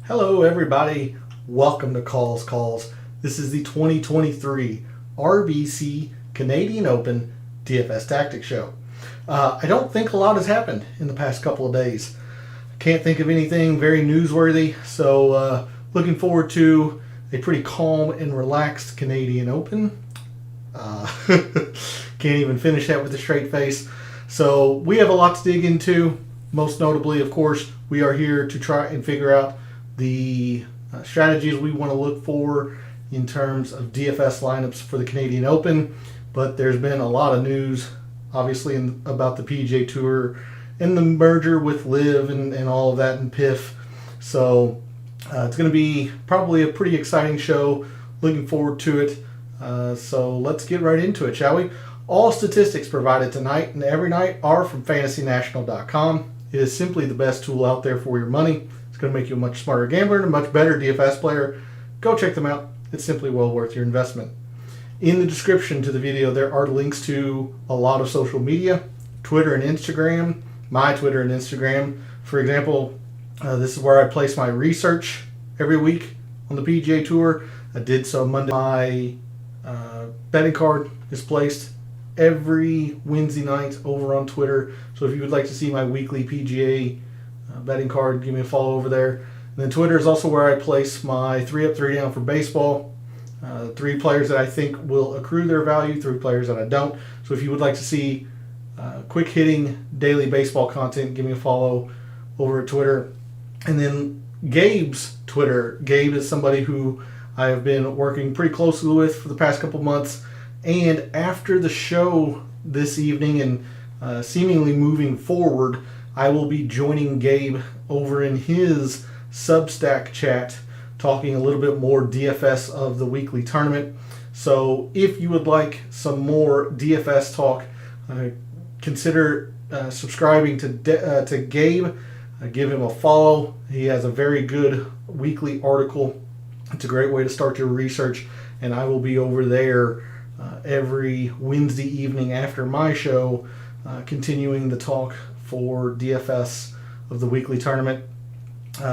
Hello everybody, welcome to Calls. This is the 2023 RBC Canadian Open DFS Tactics show. I don't think a lot has happened in the past couple of days. Can't think of anything very newsworthy, so looking forward to a pretty calm and relaxed Canadian Open. Can't even finish that with a straight face. So we have a lot to dig into. Most notably, of course, we are here to try and figure out the strategies we want to look for in terms of DFS lineups for the Canadian Open. But there's been a lot of news, obviously, about the PGA Tour and the merger with LIV and all of that and PIF. So it's going to be probably a pretty exciting show. Looking forward to it. So let's get right into it, shall we? All statistics provided tonight and every night are from FantasyNational.com. It is simply the best tool out there for your money. It's going to make you a much smarter gambler and a much better DFS player. Go check them out. It's simply well worth your investment. In the description to the video, there are links to a lot of social media, Twitter and Instagram, my Twitter and Instagram. For example, this is where I place my research every week on the PGA Tour. I did so Monday. My betting card is placed every Wednesday night over on Twitter. So if you would like to see my weekly PGA betting card, give me a follow over there. And then Twitter is also where I place my 3 up, 3 down for baseball. 3 players that I think will accrue their value, 3 players that I don't. So if you would like to see quick hitting daily baseball content, give me a follow over at Twitter. And then Gabe's Twitter. Gabe is somebody who I have been working pretty closely with for the past couple months. And after the show this evening and seemingly moving forward, I will be joining Gabe over in his Substack chat, talking a little bit more DFS of the weekly tournament. So if you would like some more DFS talk, consider subscribing to Gabe. Give him a follow. He has a very good weekly article. It's a great way to start your research, and I will be over there every Wednesday evening after my show, continuing the talk for DFS of the weekly tournament.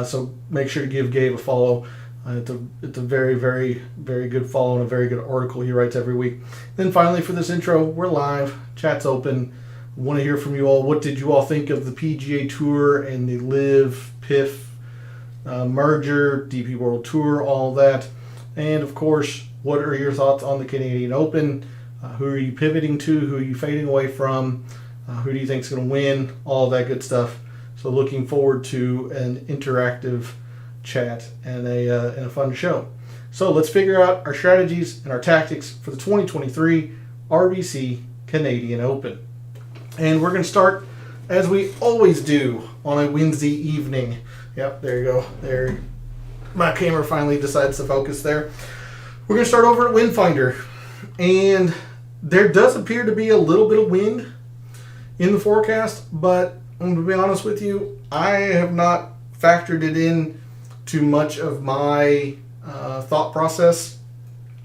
So make sure to give Gabe a follow. It's a very, very, very good follow and a very good article he writes every week. Then finally, for this intro, we're live. Chat's open. Want to hear from you all. What did you all think of the PGA Tour and the LIV PIF merger, DP World Tour, all that? And of course, what are your thoughts on the Canadian Open? Who are you pivoting to? Who are you fading away from? Who do you think is going to win? All that good stuff. So looking forward to an interactive chat and a fun show. So let's figure out our strategies and our tactics for the 2023 RBC Canadian Open. And we're going to start, as we always do, on a Wednesday evening. Yep, there you go. There, my camera finally decides to focus there. We're going to start over at Windfinder. And there does appear to be a little bit of wind in the forecast, but I'm going to be honest with you, I have not factored it in too much of my thought process,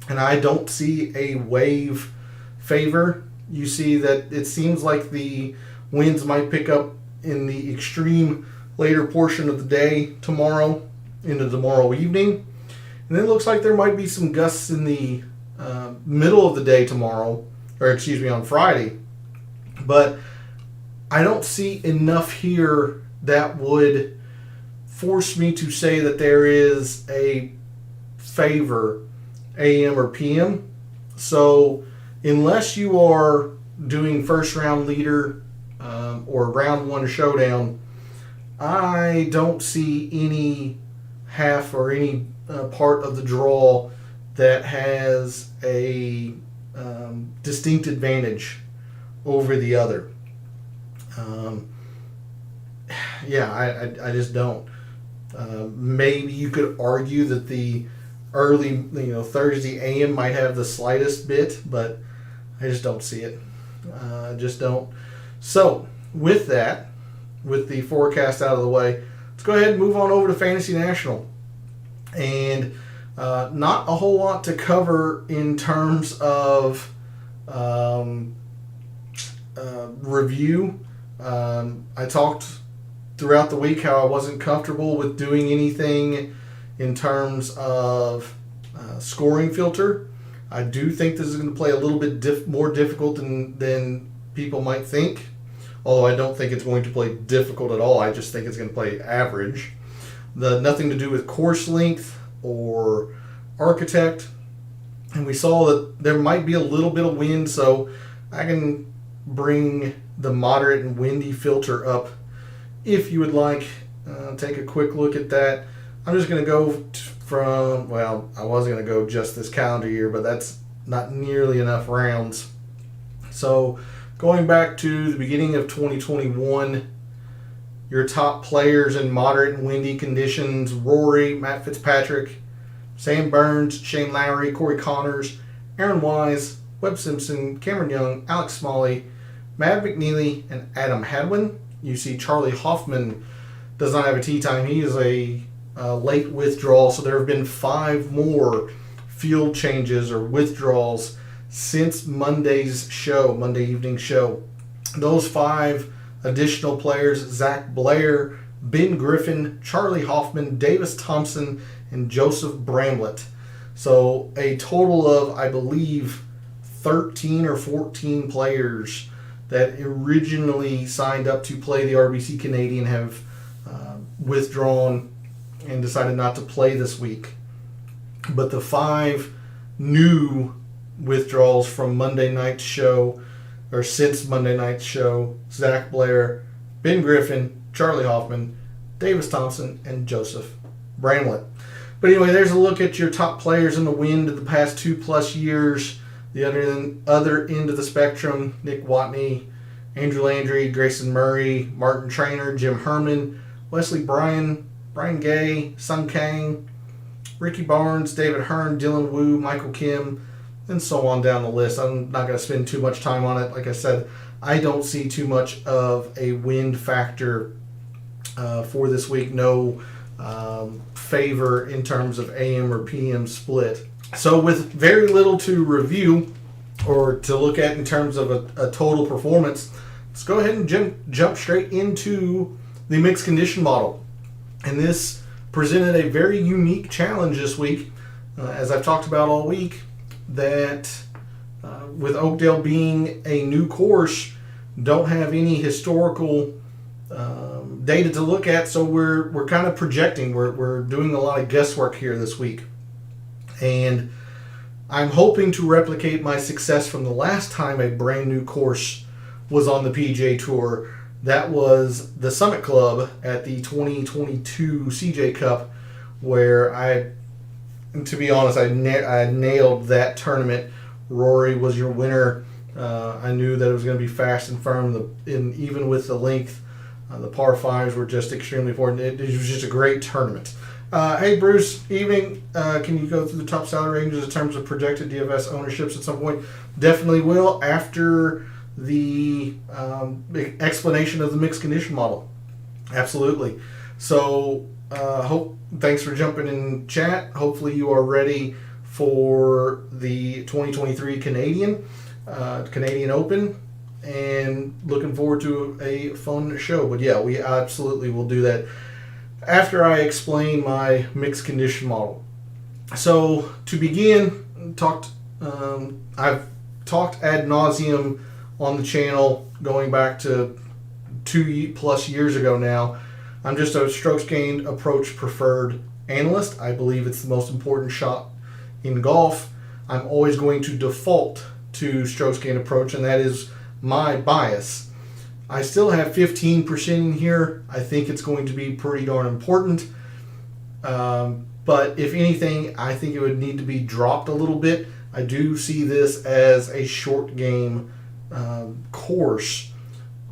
and I don't see a wave favor. You see that it seems like the winds might pick up in the extreme later portion of the day tomorrow into tomorrow evening, and it looks like there might be some gusts in the middle of the day tomorrow, or excuse me, on Friday, but I don't see enough here that would force me to say that there is a favor AM or PM. So unless you are doing first round leader or round 1 showdown, I don't see any half or any part of the draw that has a distinct advantage over the other. I just don't. Maybe you could argue that the early, Thursday AM might have the slightest bit, but I just don't see it. I just don't. So, with that, with the forecast out of the way, let's go ahead and move on over to Fantasy National. And not a whole lot to cover in terms of review. I talked throughout the week how I wasn't comfortable with doing anything in terms of scoring filter. I do think this is going to play a little bit more difficult than people might think. Although I don't think it's going to play difficult at all. I just think it's going to play average. Nothing to do with course length or architect. And we saw that there might be a little bit of wind, so I can bring the moderate and windy filter up if you would like. Take a quick look at that. I'm just going to go from, well, I was going to go just this calendar year, but that's not nearly enough rounds. So going back to the beginning of 2021, your top players in moderate and windy conditions: Rory, Matt Fitzpatrick, Sam Burns, Shane Lowry, Corey Connors, Aaron Wise, Webb Simpson, Cameron Young, Alex Smalley, Matt McNeely, and Adam Hadwin. You see Charlie Hoffman does not have a tee time. He is a late withdrawal, so there have been 5 more field changes or withdrawals since Monday's show, Monday evening show. Those 5 additional players: Zach Blair, Ben Griffin, Charlie Hoffman, Davis Thompson, and Joseph Bramlett. So a total of, I believe, 13 or 14 players that originally signed up to play the RBC Canadian have withdrawn and decided not to play this week. But the 5 new withdrawals from Monday night's show, or since Monday night's show: Zach Blair, Ben Griffin, Charlie Hoffman, Davis Thompson, and Joseph Bramlett. But anyway, there's a look at your top players in the wind of the past 2+ years. The other end of the spectrum: Nick Watney, Andrew Landry, Grayson Murray, Martin Traynor, Jim Herman, Wesley Bryan, Brian Gay, Sung Kang, Ricky Barnes, David Hearn, Dylan Wu, Michael Kim, and so on down the list. I'm not going to spend too much time on it. Like I said, I don't see too much of a wind factor for this week. No favor in terms of AM or PM split. So with very little to review or to look at in terms of a total performance, let's go ahead and jump straight into the mixed condition model. And this presented a very unique challenge this week, as I've talked about all week, that with Oakdale being a new course, don't have any historical data to look at, so we're kind of projecting. We're doing a lot of guesswork here this week. And I'm hoping to replicate my success from the last time a brand new course was on the PGA Tour. That was the Summit Club at the 2022 CJ Cup, where to be honest, I nailed that tournament. Rory was your winner. I knew that it was going to be fast and firm, and even with the length, the par 5s were just extremely important. It was just a great tournament. Hey Bruce, evening. Can you go through the top salary ranges in terms of projected DFS ownerships at some point? Definitely will, after the explanation of the mixed condition model. Absolutely. So thanks for jumping in chat. Hopefully you are ready for the 2023 Canadian Open, and looking forward to a fun show. But yeah, we absolutely will do that after I explain my mixed condition model. So to begin, I've talked ad nauseum on the channel going back to 2+ years ago now. I'm just a strokes gained approach preferred analyst. I believe it's the most important shot in golf. I'm always going to default to strokes gained approach, and that is my bias. I still have 15% in here. I think it's going to be pretty darn important. But if anything, I think it would need to be dropped a little bit. I do see this as a short game course,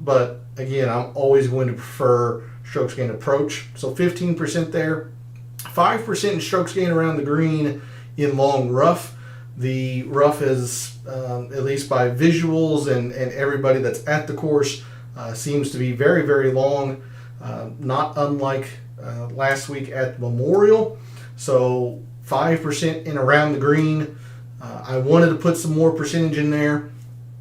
but again, I'm always going to prefer strokes gained approach. So 15% there, 5% in strokes gained around the green in long rough. The rough is, at least by visuals and everybody that's at the course, seems to be very, very long, not unlike last week at Memorial. So 5% in around the green. I wanted to put some more percentage in there,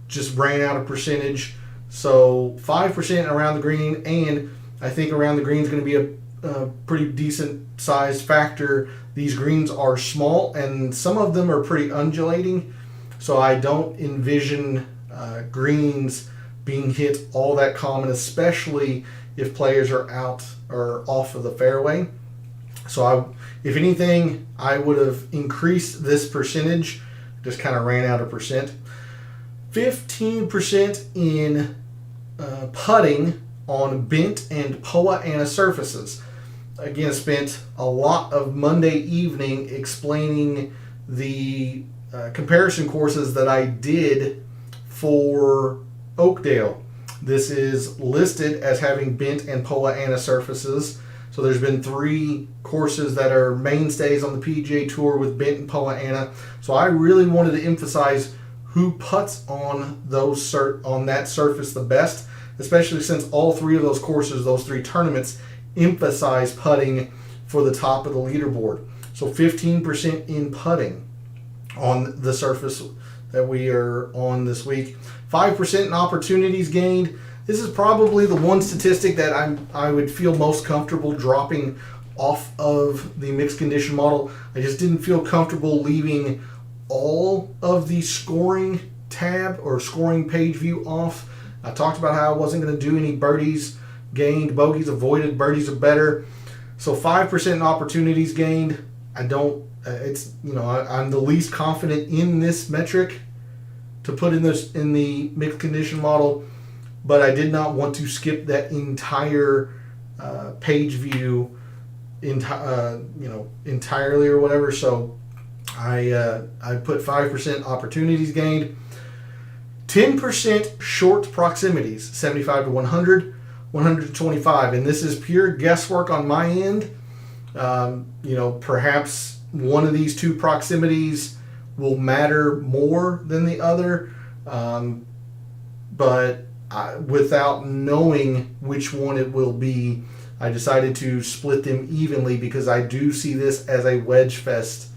just ran out of percentage. So 5% around the green, and I think around the green is going to be a pretty decent sized factor. These greens are small and some of them are pretty undulating, so I don't envision greens being hit all that common, especially if players are out or off of the fairway. So if anything, I would have increased this percentage. Just kind of ran out of percent. 15% in putting on bent and POA Ana surfaces. Again, spent a lot of Monday evening explaining the comparison courses that I did for Oakdale. This is listed as having bent and POA Ana surfaces. So there's been 3 courses that are mainstays on the PGA Tour with bent and POA Ana. So I really wanted to emphasize who putts on that surface the best, especially since all 3 of those courses, those 3 tournaments, emphasize putting for the top of the leaderboard. So 15% in putting on the surface that we are on this week. 5% in opportunities gained. This is probably the one statistic that I would feel most comfortable dropping off of the mixed condition model. I just didn't feel comfortable leaving all of the scoring tab or scoring page view off. I talked about how I wasn't going to do any birdies gained, bogeys avoided, birdies are better. So 5% in opportunities gained. I'm the least confident in this metric to put in the mixed condition model, but I did not want to skip that entire page view entirely or whatever. So I put 5% opportunities gained. 10% short proximities, 75 to 100, 100 to 25, and this is pure guesswork on my end. Perhaps one of these 2 proximities will matter more than the other, but without knowing which one it will be, I decided to split them evenly because I do see this as a wedge fest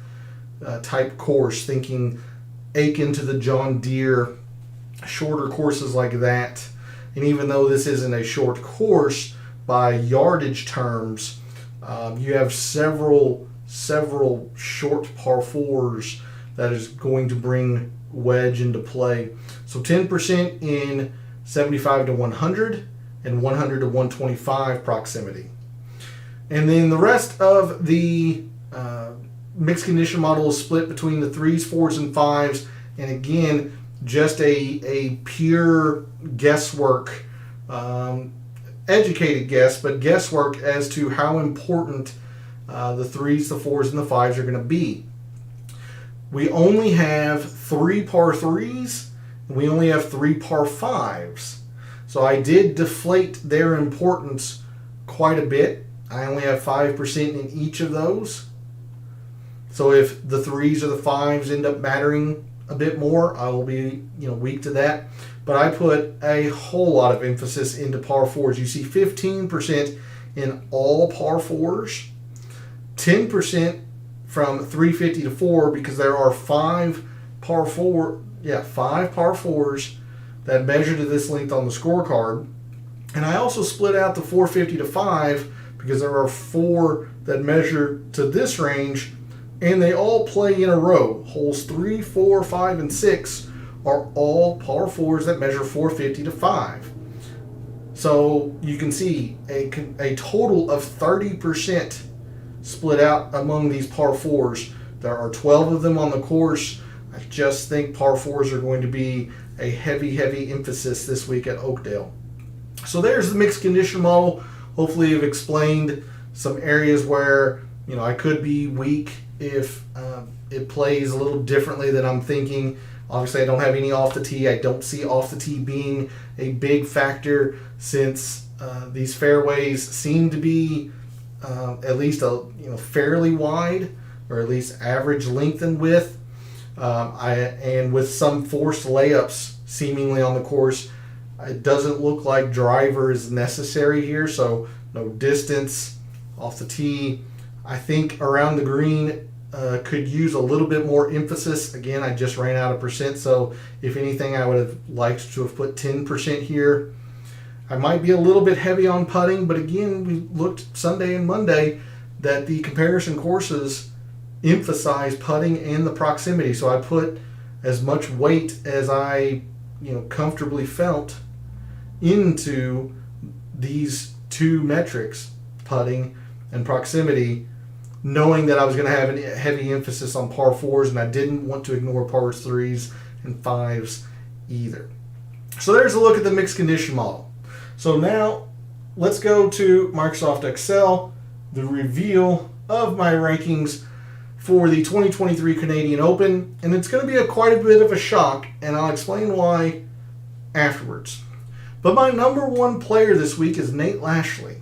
type course, thinking Aiken to the John Deere, shorter courses like that. And even though this isn't a short course by yardage terms, you have several short par 4s that is going to bring wedge into play. So 10% in 75 to 100 and 100 to 125 proximity. And then the rest of the mixed condition model is split between the 3s, 4s, and 5s. And again, just a pure guesswork, educated guess, but guesswork as to how important the 3s, the 4s, and the 5s are going to be. We only have 3 par 3s, and we only have 3 par 5s. So I did deflate their importance quite a bit. I only have 5% in each of those. So if the 3s or the 5s end up mattering a bit more, I will be weak to that. But I put a whole lot of emphasis into par 4s. You see 15% in all par 4s, 10% from 350 to 4, because there are 5 par 4s that measure to this length on the scorecard. And I also split out the 450 to 5 because there are 4 that measure to this range, and they all play in a row. Holes 3, 4, 5, and 6 are all par 4s that measure 450 to 5. So you can see a total of 30% split out among these par 4s. There are 12 of them on the course. I just think par 4s are going to be a heavy emphasis this week at Oakdale. So there's the mixed condition model. Hopefully I've explained some areas where I could be weak if it plays a little differently than I'm thinking. Obviously I don't have any off the tee. I don't see off the tee being a big factor since these fairways seem to be at least fairly wide, or at least average length and width. And with some forced layups seemingly on the course, it doesn't look like driver is necessary here, so no distance off the tee. I think around the green could use a little bit more emphasis. Again, I just ran out of percent, so if anything, I would have liked to have put 10% here. I might be a little bit heavy on putting, but again, we looked Sunday and Monday that the comparison courses emphasize putting and the proximity. So I put as much weight as I comfortably felt into these two metrics, putting and proximity, knowing that I was going to have a heavy emphasis on par fours, and I didn't want to ignore pars threes and fives either. So there's a look at the mixed condition model. So now let's go to Microsoft Excel, the reveal of my rankings for the 2023 Canadian Open, and it's going to be quite a bit of a shock, and I'll explain why afterwards. But my number one player this week is Nate Lashley.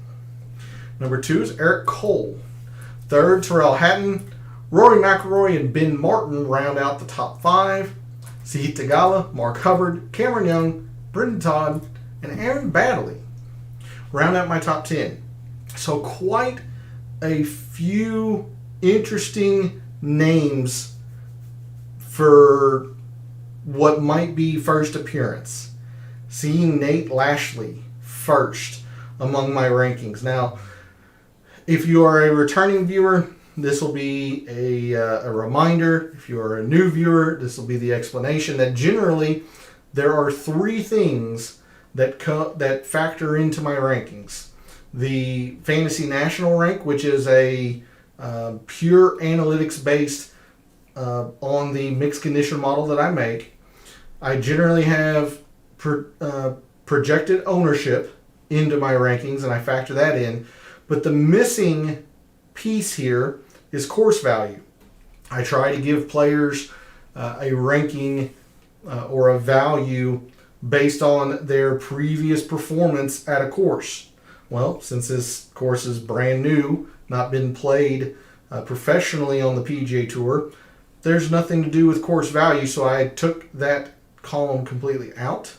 Number two is Eric Cole. Third, Tyrrell Hatton. Rory McIlroy and Ben Martin round out the top five. Sahith Theegala, Mark Hubbard, Cameron Young, Brendan Todd, and Aaron Baddeley round out my top 10. So quite a few interesting names for what might be first appearance. Seeing Nate Lashley first among my rankings. Now, if you are a returning viewer, this will be a reminder. If you are a new viewer, this will be the explanation that generally there are three things that factor into my rankings. The Fantasy National Rank, which is a pure analytics based on the mixed condition model that I make. I generally have projected ownership into my rankings, and I factor that in. But the missing piece here is course value. I try to give players a ranking or a value based on their previous performance at a course. Well, since this course is brand new, not been played professionally on the PGA Tour, there's nothing to do with course value, so I took that column completely out.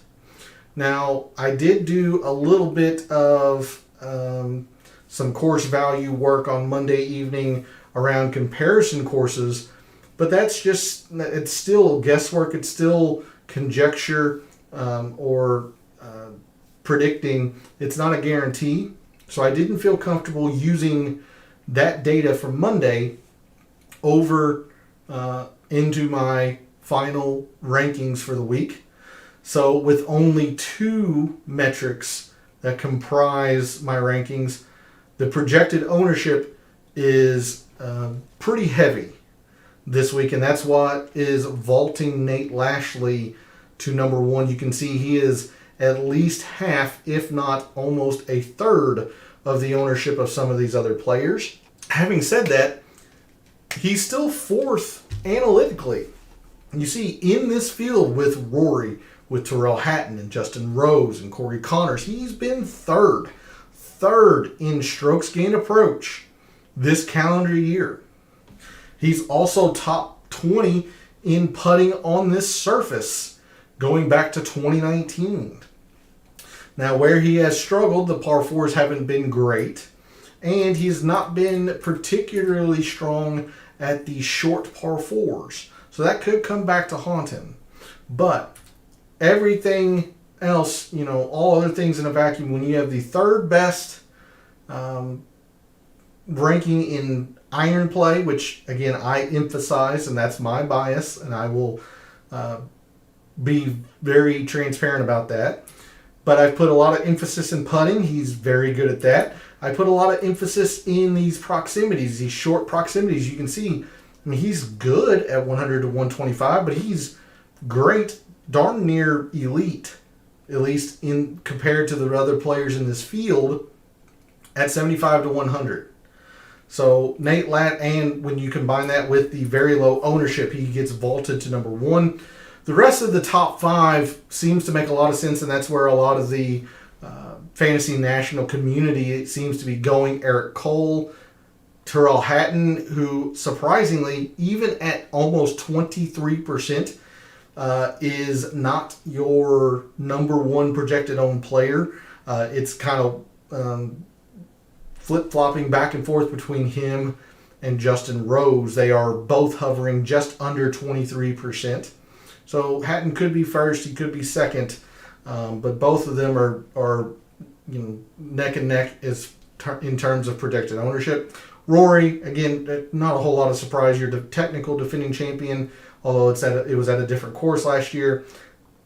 Now, I did do a little bit of some course value work on Monday evening around comparison courses, but it's still guesswork, it's still conjecture or predicting. It's not a guarantee. So I didn't feel comfortable using that data from Monday over into my final rankings for the week. So with only two metrics that comprise my rankings, the projected ownership is pretty heavy this week, and that's what is vaulting Nate Lashley to number one. You can see he is at least half, if not almost a third, of the ownership of some of these other players. Having said that, he's still fourth analytically. You see, in this field with Rory, with Tyrrell Hatton and Justin Rose and Corey Connors, he's been third in strokes gained approach this calendar year. He's also top 20 in putting on this surface going back to 2019. Now, where he has struggled, the par fours haven't been great, and he's not been particularly strong at the short par fours. So that could come back to haunt him. But everything else, all other things in a vacuum, when you have the third best ranking in iron play, which again I emphasize, and that's my bias, and I will be very transparent about that. But I've put a lot of emphasis in putting. He's very good at that. I put a lot of emphasis in these proximities, these short proximities. You can see, he's good at 100 to 125, but he's great, darn near elite, at least in compared to the other players in this field, at 75 to 100. So Nate Lat, and when you combine that with the very low ownership, he gets vaulted to number one. The rest of the top five seems to make a lot of sense, and that's where a lot of the fantasy national community seems to be going. Eric Cole, Tyrrell Hatton, who surprisingly, even at almost 23%, is not your number one projected owned player. It's kind of flip-flopping back and forth between him and Justin Rose. They are both hovering just under 23%. So Hatton could be first, he could be second, but both of them are neck and neck in terms of projected ownership. Rory, again, not a whole lot of surprise. You're the technical defending champion, although it was at a different course last year.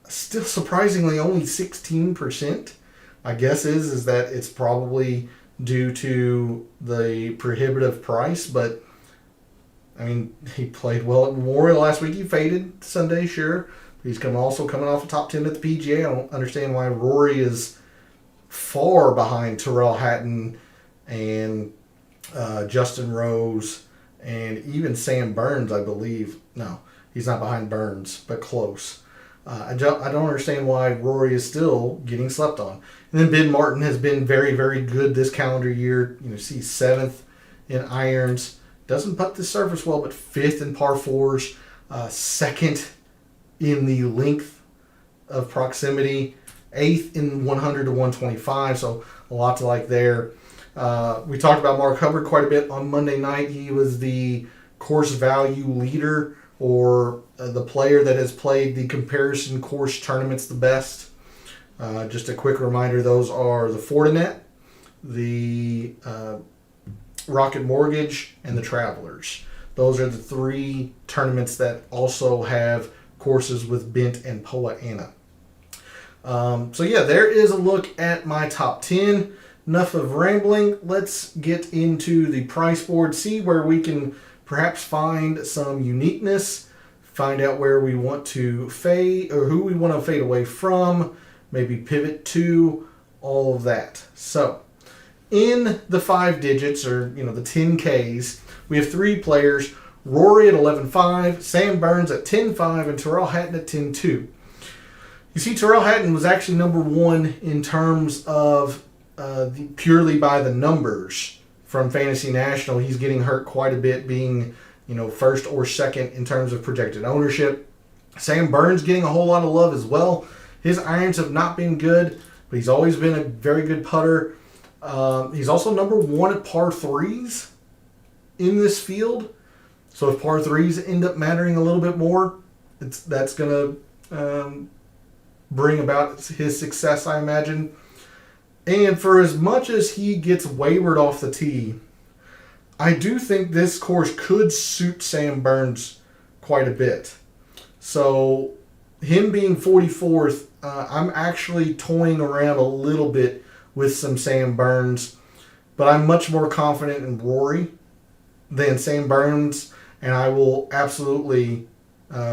Still surprisingly only 16%. My guess is that it's probably due to the prohibitive price, but I mean, he played well at Memorial last week. He faded Sunday, sure. He's also coming off a top 10 at the PGA. I don't understand why Rory is far behind Tyrrell Hatton and Justin Rose and even Sam Burns, I believe. No, he's not behind Burns, but close. I don't understand why Rory is still getting slept on. And then Ben Martin has been very, very good this calendar year. See 7th in irons. Doesn't putt the surface well, but 5th in par 4s. 2nd in the length of proximity. 8th in 100 to 125, so a lot to like there. We talked about Mark Hubbard quite a bit on Monday night. He was the course value leader, or the player that has played the comparison course tournaments the best. Just a quick reminder, those are the Fortinet, the Rocket Mortgage, and the Travelers. Those are the 3 tournaments that also have courses with Bent and Poa annua. So yeah, there is a look at my top 10. Enough of rambling. Let's get into the price board, see where we can perhaps find some uniqueness, find out where we want to fade or who we want to fade away from, maybe pivot to, all of that. So in the 5 digits, or the 10Ks, we have 3 players: Rory at 11.5, Sam Burns at 10.5, and Tyrrell Hatton at 10.2. You see, Tyrrell Hatton was actually number 1 in terms of purely by the numbers from Fantasy National. He's getting hurt quite a bit, being 1st or 2nd in terms of projected ownership. Sam Burns getting a whole lot of love as well. His irons have not been good, but he's always been a very good putter. He's also number 1 at par 3s in this field. So if par 3s end up mattering a little bit more, that's going to bring about his success, I imagine. And for as much as he gets wayward off the tee, I do think this course could suit Sam Burns quite a bit. So him being 44th, I'm actually toying around a little bit with some Sam Burns, but I'm much more confident in Rory than Sam Burns, and I will absolutely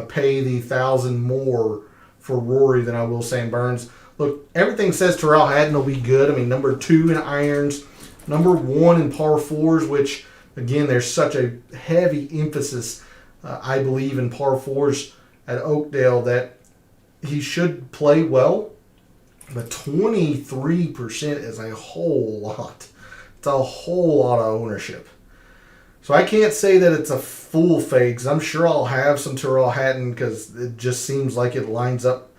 pay the $1,000 more for Rory than I will Sam Burns. Look, everything says Tyrrell Hatton will be good. I mean, number 2 in irons, number 1 in par 4s, which, again, there's such a heavy emphasis, I believe, in par 4s at Oakdale that he should play well. But 23% is a whole lot. It's a whole lot of ownership. So I can't say that it's a full fade, because I'm sure I'll have some Tyrrell Hatton because it just seems like it lines up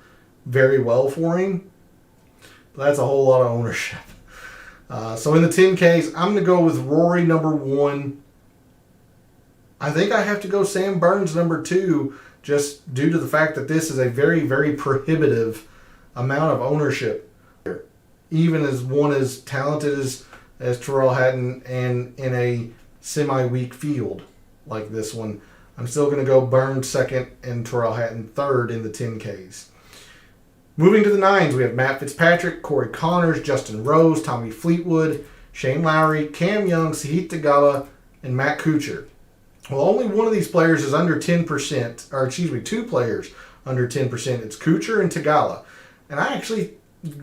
very well for him. But that's a whole lot of ownership. So in the 10Ks, I'm going to go with Rory number 1. I think I have to go Sam Burns number 2, just due to the fact that this is a very, very prohibitive amount of ownership. Even as one as talented as Tyrrell Hatton, and in a semi-weak field like this one, I'm still going to go Burns 2nd and Tyrrell Hatton 3rd in the 10Ks. Moving to the 9s, we have Matt Fitzpatrick, Corey Connors, Justin Rose, Tommy Fleetwood, Shane Lowry, Cam Young, Sahith Theegala, and Matt Kuchar. Well, only one of these players is under 10%, or excuse me, 2 players under 10%. It's Kuchar and Theegala. And I actually,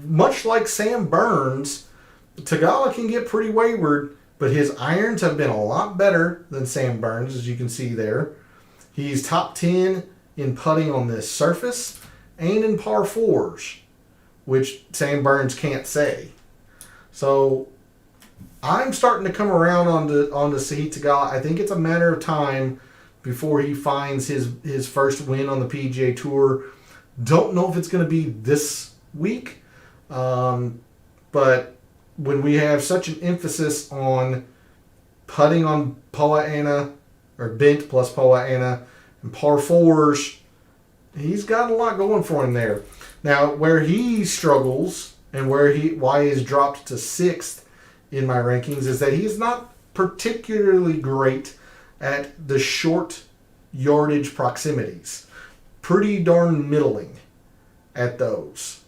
much like Sam Burns, Theegala can get pretty wayward, but his irons have been a lot better than Sam Burns, as you can see there. He's top 10 in putting on this surface and in par 4s, which Sam Burns can't say. So I'm starting to come around on the Sahith Theegala. I think it's a matter of time before he finds his first win on the PGA Tour. Don't know if it's going to be this week, but when we have such an emphasis on putting on Poa annua, or Bent plus Poa annua, and par 4s, he's got a lot going for him there. Now, where he struggles and why he's dropped to 6th in my rankings is that he's not particularly great at the short yardage proximities. Pretty darn middling at those.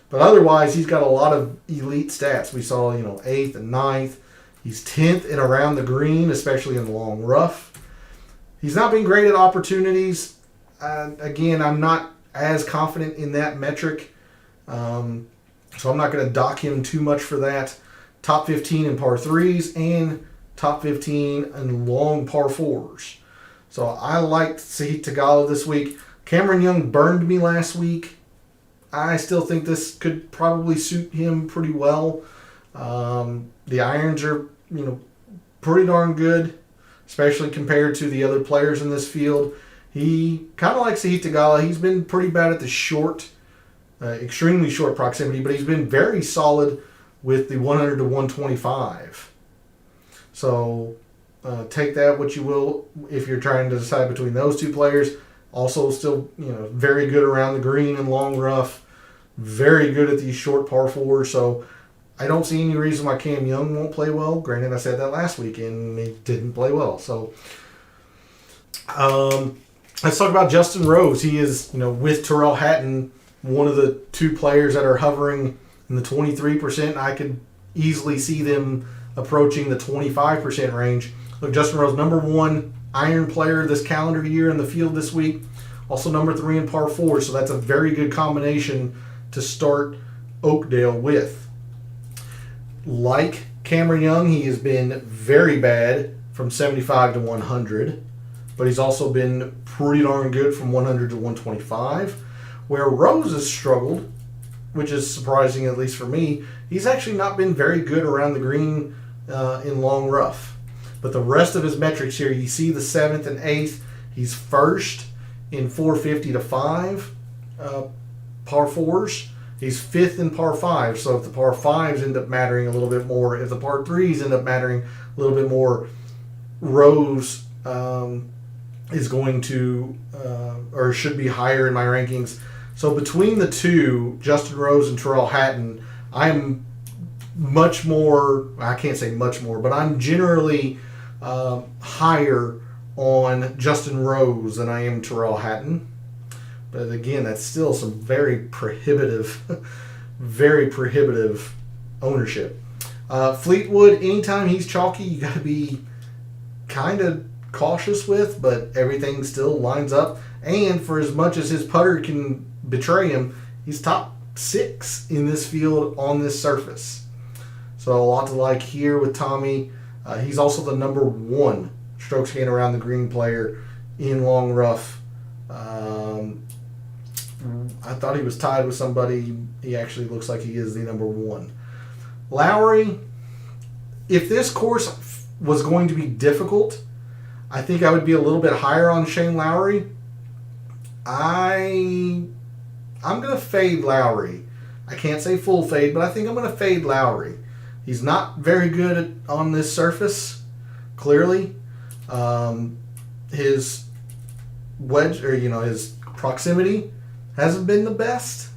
But otherwise, he's got a lot of elite stats. We saw, 8th and 9th. He's 10th in around the green, especially in the long rough. He's not been great at opportunities. Again, I'm not as confident in that metric. So I'm not going to dock him too much for that. Top 15 in par 3s and top 15 in long par 4s. So I liked Sahith Theegala this week. Cameron Young burned me last week. I still think this could probably suit him pretty well. The irons are, pretty darn good, especially compared to the other players in this field. He kind of like Sahith Theegala. He's been pretty bad at the short, extremely short proximity, but he's been very solid with the 100 to 125. So take that what you will if you're trying to decide between those two players. Also still, very good around the green and long rough. Very good at these short par 4s. So I don't see any reason why Cam Young won't play well. Granted, I said that last week and he didn't play well. So let's talk about Justin Rose. He is, with Tyrrell Hatton, one of the two players that are hovering in the 23%. I could easily see them approaching the 25% range. Look, Justin Rose, number 1 iron player this calendar year in the field this week. Also number 3 in par 4, so that's a very good combination to start Oakdale with. Like Cameron Young, he has been very bad from 75 to 100, but he's also been pretty darn good from 100 to 125. Where Rose has struggled, which is surprising at least for me, he's actually not been very good around the green in long rough. But the rest of his metrics here, you see the 7th and 8th, he's first in 450 to 5 par 4s. He's 5th in par 5. So if the par 5s end up mattering a little bit more, if the par 3s end up mattering a little bit more, Rose is going to, or should be higher in my rankings. So between the two, Justin Rose and Tyrrell Hatton, I'm much more, I can't say much more, but I'm generally higher on Justin Rose than I am Tyrrell Hatton. But again, that's still some very prohibitive ownership. Fleetwood, anytime he's chalky, you got to be kind of cautious with, but everything still lines up. And for as much as his putter can betray him, he's top 6 in this field on this surface. So a lot to like here with Tommy. He's also the number 1 strokes gained around the green player in long rough. I thought he was tied with somebody. He actually looks like he is the number 1. Lowry, if this course was going to be difficult, I think I would be a little bit higher on Shane Lowry. I'm going to fade Lowry. I can't say full fade, but I think I'm going to fade Lowry. He's not very good on this surface, clearly. His wedge, or his proximity hasn't been the best.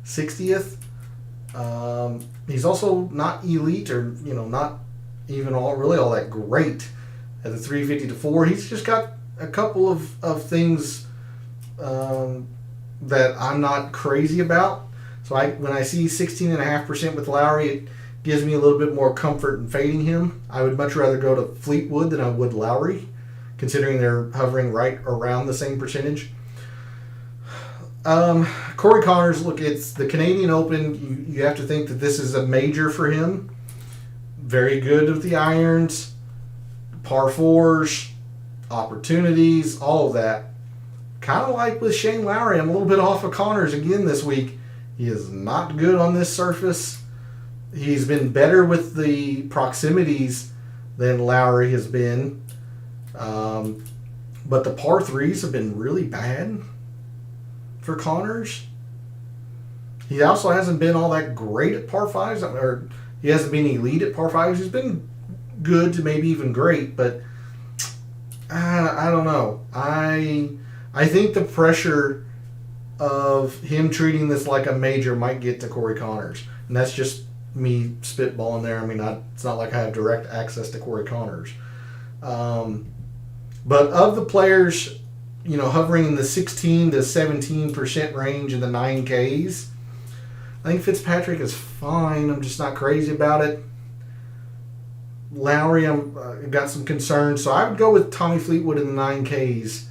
60th. He's also not elite, or not even all that great at the 350 to 4. He's just got a couple of things that I'm not crazy about. So when I see 16.5% with Lowry, it gives me a little bit more comfort in fading him. I would much rather go to Fleetwood than I would Lowry, considering they're hovering right around the same percentage. Corey Connors, look, it's the Canadian Open. You have to think that this is a major for him. Very good with the irons, par 4s, opportunities, all of that. Kind of like with Shane Lowry, I'm a little bit off of Connors again this week. He is not good on this surface. He's been better with the proximities than Lowry has been. But the par 3s have been really bad for Connors. He also hasn't been all that great at par 5s, or he hasn't been elite at par 5s. He's been good to maybe even great, but I don't know. I think the pressure of him treating this like a major might get to Corey Conners. And that's just me spitballing there. I mean, it's not like I have direct access to Corey Conners. But of the players, hovering in the 16 to 17% range in the 9Ks, I think Fitzpatrick is fine. I'm just not crazy about it. Lowry, I've got some concerns. So I would go with Tommy Fleetwood in the 9Ks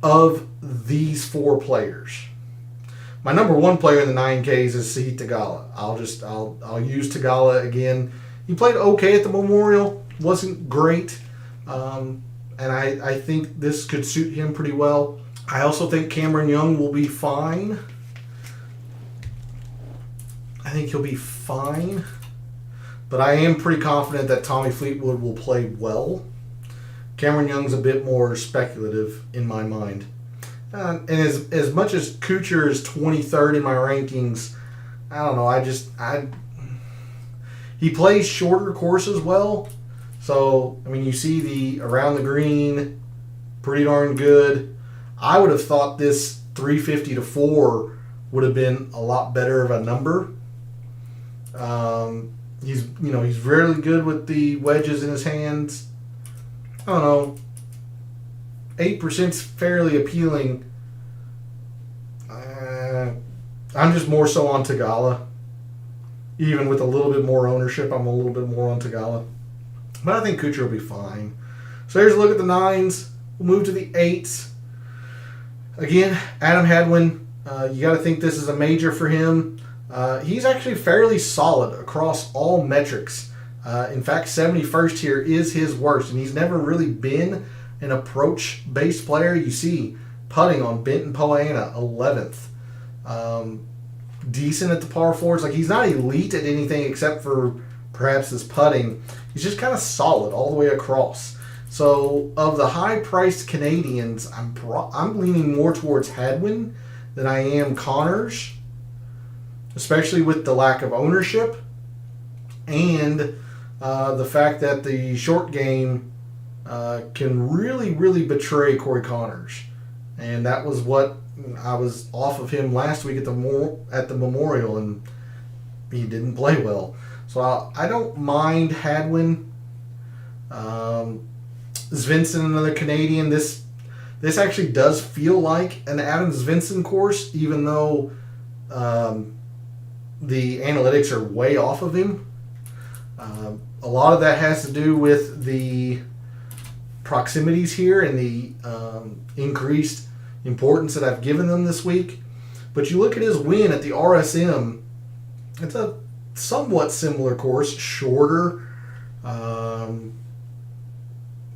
of these 4 players. My number 1 player in the 9Ks is Sahith Theegala. I'll use Theegala again. He played okay at the Memorial. Wasn't great. And I think this could suit him pretty well. I also think Cameron Young will be fine. I think he'll be fine. But I am pretty confident that Tommy Fleetwood will play well. Cameron Young's a bit more speculative in my mind. And as much as Kuchar is 23rd in my rankings, I don't know. He plays shorter courses well. So, I mean, you see the around the green, pretty darn good. I would have thought this 350 to 4 would have been a lot better of a number. He's really good with the wedges in his hands. I don't know. 8% is fairly appealing. I'm just more so on Theegala. Even with a little bit more ownership, I'm a little bit more on Theegala. But I think Kuchar will be fine. So here's a look at the 9s. We'll move to the 8s. Again, Adam Hadwin. You got to think this is a major for him. He's actually fairly solid across all metrics. In fact, 71st here is his worst, and he's never really been an approach-based player. You see putting on Benton Poa annua, 11th. Decent at the par 4s. Like, he's not elite at anything except for perhaps his putting. He's just kind of solid all the way across. So, of the high-priced Canadians, I'm leaning more towards Hadwin than I am Conners, especially with the lack of ownership and the fact that the short game can really, really betray Corey Conners. And that was what I was off of him last week at the Memorial, and he didn't play well. So I don't mind Hadwin. Svensson, another Canadian. This actually does feel like an Adam Svensson course, even though the analytics are way off of him. A lot of that has to do with the proximities here and the increased importance that I've given them this week. But you look at his win at the RSM, it's a somewhat similar course, shorter.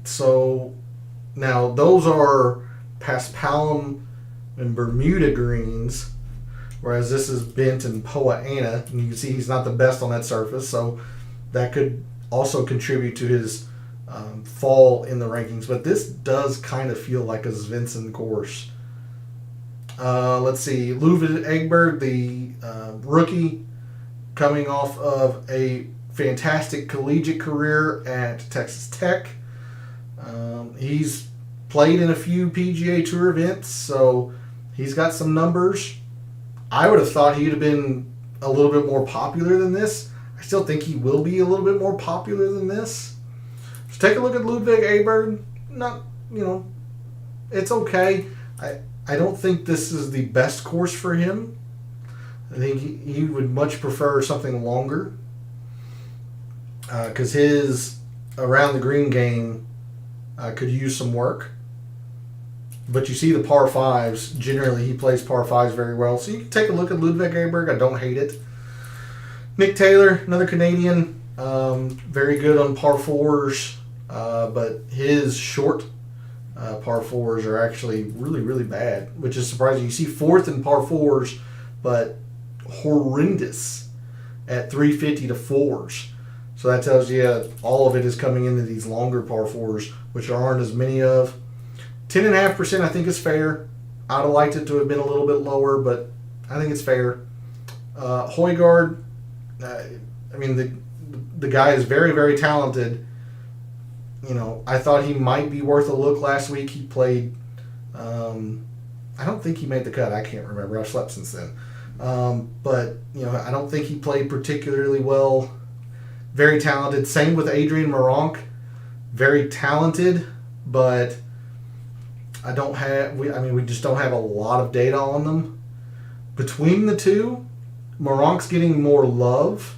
So now those are Paspalum and Bermuda greens, whereas this is bent in Poa annua, and you can see he's not the best on that surface, so that could also contribute to his fall in the rankings. But this does kind of feel like a Svensson course. Let's see, Ludwig Egbert, the rookie, coming off of a fantastic collegiate career at Texas Tech. He's played in a few PGA Tour events, so he's got some numbers. I would have thought he'd have been a little bit more popular than this. I still think he will be a little bit more popular than this. So take a look at Ludwig Egbert. Not, it's okay. I don't think this is the best course for him. I think he would much prefer something longer, because his around the green game could use some work. But you see the par 5s. Generally, he plays par 5s very well. So you can take a look at Ludwig Egbert. I don't hate it. Nick Taylor, another Canadian, very good on par 4s, but his short par 4s are actually really, really bad, which is surprising. You see 4th in par 4s, but horrendous at 350 to 4s. So that tells you all of it is coming into these longer par 4s, which there aren't as many of. 10.5% I think is fair. I'd have liked it to have been a little bit lower, but I think it's fair. Højgaard, the guy is very, very talented. I thought he might be worth a look last week. He played, I don't think he made the cut. I can't remember. I've slept since then. But, I don't think he played particularly well. Very talented. Same with Adrian Meronk. Very talented, but we just don't have a lot of data on them. Between the two, Meronk's getting more love,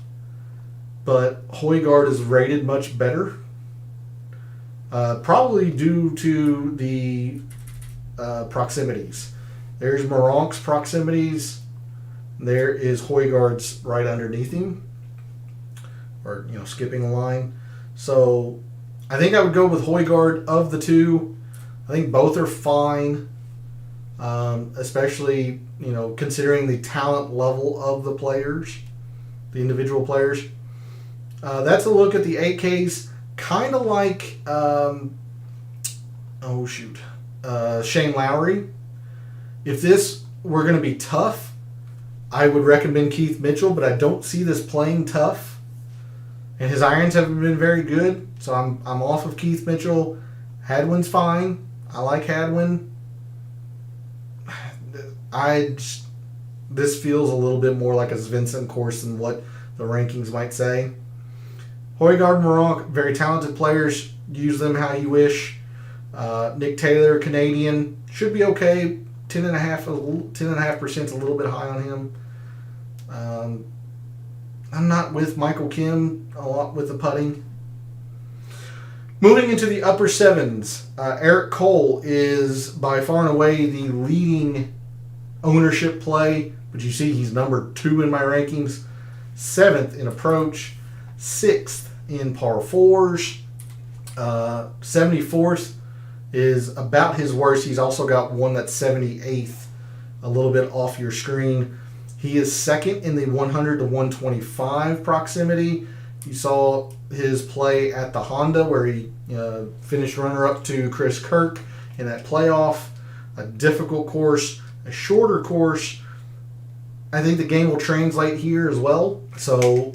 but Højgaard is rated much better. Probably due to the proximities. There's Meronk's proximities. There is Højgaard's right underneath him, or skipping a line. So I think I would go with Højgaard of the two. I think both are fine, especially considering the talent level of the players, the individual players. That's a look at the AKs, kind of like Shane Lowry. If this were going to be tough, I would recommend Keith Mitchell, but I don't see this playing tough. And his irons haven't been very good, so I'm off of Keith Mitchell. Hadwin's fine. I like Hadwin. This feels a little bit more like a Svensson course than what the rankings might say. Højgaard and Meronk, very talented players. Use them how you wish. Nick Taylor, Canadian, should be okay. 10.5% is a little bit high on him. I'm not with Michael Kim a lot with the putting. Moving into the upper sevens, Eric Cole is by far and away the leading ownership play, but you see he's number 2 in my rankings, 7th in approach, 6th in par 4s, 74th is about his worst. He's also got one that's 78th, a little bit off your screen. He is 2nd in the 100 to 125 proximity. You saw his play at the Honda where he finished runner-up to Chris Kirk in that playoff. A difficult course, a shorter course. I think the game will translate here as well. So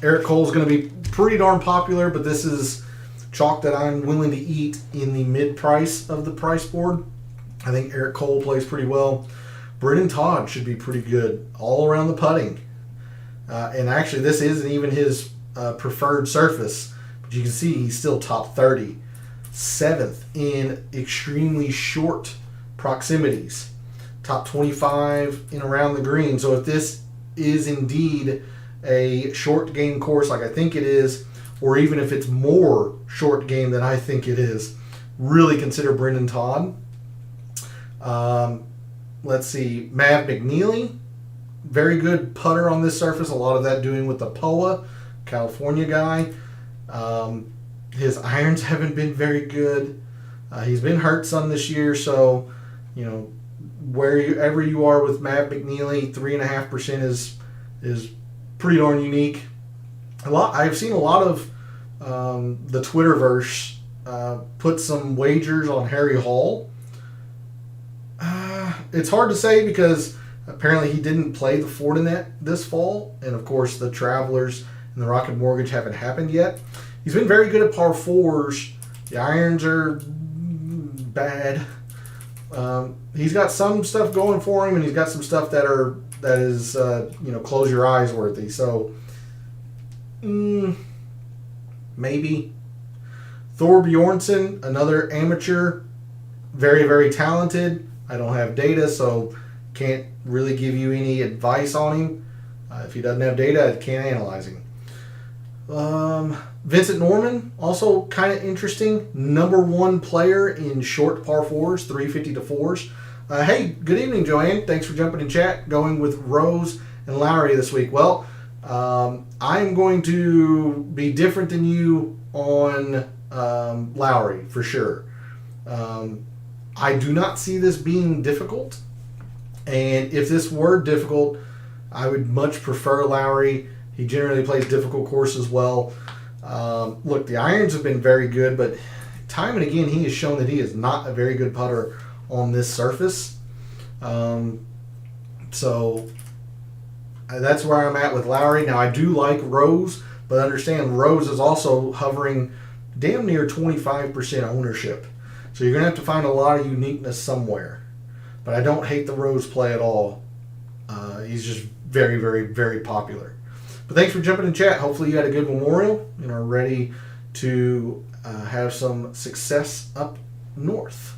Eric Cole's going to be pretty darn popular, but this is chalk that I'm willing to eat in the mid-price of the price board. I think Eric Cole plays pretty well. Brendan Todd should be pretty good all around the putting. And actually, this isn't even his preferred surface. But you can see he's still top 30. 7th in extremely short proximities. Top 25 in around the green. So if this is indeed a short game course like I think it is, or even if it's more short game than I think it is, really consider Brendan Todd. Let's see, Mav McNeely, very good putter on this surface. A lot of that doing with the POA, California guy. His irons haven't been very good. He's been hurt some this year, so wherever you are with Mav McNeely, 3.5% is pretty darn unique. I've seen a lot of the Twitterverse put some wagers on Harry Hall. It's hard to say because apparently he didn't play the Fortinet this fall, and of course the Travelers and the Rocket Mortgage haven't happened yet. He's been very good at par 4s. The irons are bad. He's got some stuff going for him, and he's got some stuff that is close your eyes worthy. So maybe. Thor Bjornsson, another amateur, very, very talented. I don't have data, so can't really give you any advice on him. If he doesn't have data, I can't analyze him. Vincent Norman, also kind of interesting. Number 1 player in short par 4s, 350 to 4s. Hey, good evening, Joanne. Thanks for jumping in chat. Going with Rose and Lowry this week. Well, I'm going to be different than you on Lowry, for sure. I do not see this being difficult. And if this were difficult, I would much prefer Lowry. He generally plays difficult courses well. Look, the irons have been very good, but time and again he has shown that he is not a very good putter on this surface. So that's where I'm at with Lowry. Now, I do like Rose, but understand Rose is also hovering damn near 25% ownership. So you're going to have to find a lot of uniqueness somewhere. but I don't hate the Rose play at all. He's just very, very, very popular. But thanks for jumping in chat. Hopefully you had a good Memorial and are ready to have some success up north.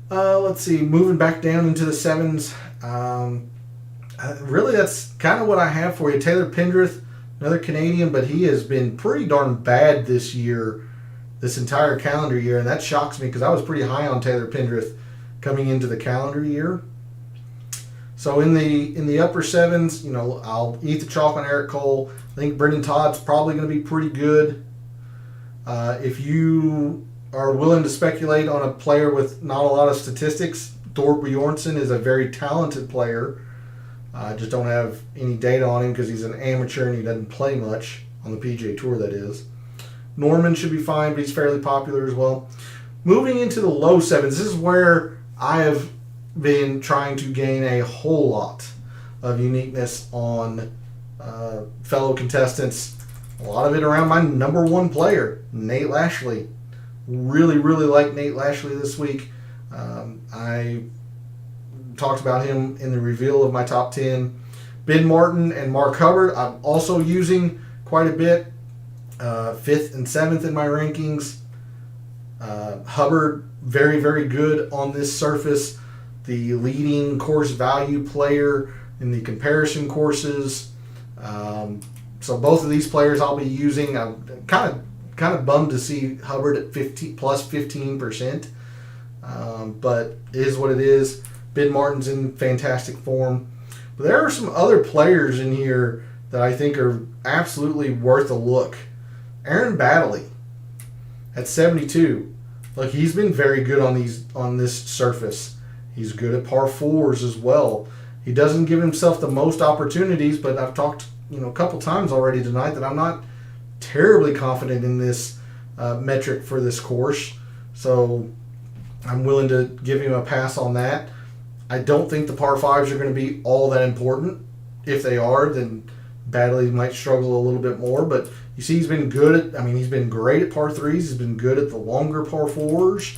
Let's see, moving back down into the sevens. Really, that's kind of what I have for you. Taylor Pendrith, another Canadian, but he has been pretty darn bad this year, this entire calendar year, and that shocks me because I was pretty high on Taylor Pendrith coming into the calendar year. So in the upper sevens, I'll eat the chalk on Eric Cole. I think Brendan Todd's probably going to be pretty good. If you are willing to speculate on a player with not a lot of statistics, Thor Bjornsson is a very talented player. I just don't have any data on him because he's an amateur and he doesn't play much on the PGA Tour, that is. Norman should be fine, but he's fairly popular as well. Moving into the low sevens, this is where I have been trying to gain a whole lot of uniqueness on fellow contestants. A lot of it around my number one player, Nate Lashley. Really, really like Nate Lashley this week. I talked about him in the reveal of my top 10. Ben Martin and Mark Hubbard, I'm also using quite a bit. 5th and 7th in my rankings. Hubbard, very, very good on this surface. The leading course value player in the comparison courses. So both of these players I'll be using. I'm kind of bummed to see Hubbard at plus 15%. But it is what it is. Ben Martin's in fantastic form. But there are some other players in here that I think are absolutely worth a look. Aaron Baddeley at 72. Look, he's been very good on this surface. He's good at par fours as well. He doesn't give himself the most opportunities, but I've talked a couple times already tonight that I'm not terribly confident in this metric for this course. So I'm willing to give him a pass on that. I don't think the par fives are going to be all that important. If they are, then Baddeley might struggle a little bit more. But you see, he's been good he's been great at par threes. He's been good at the longer par fours.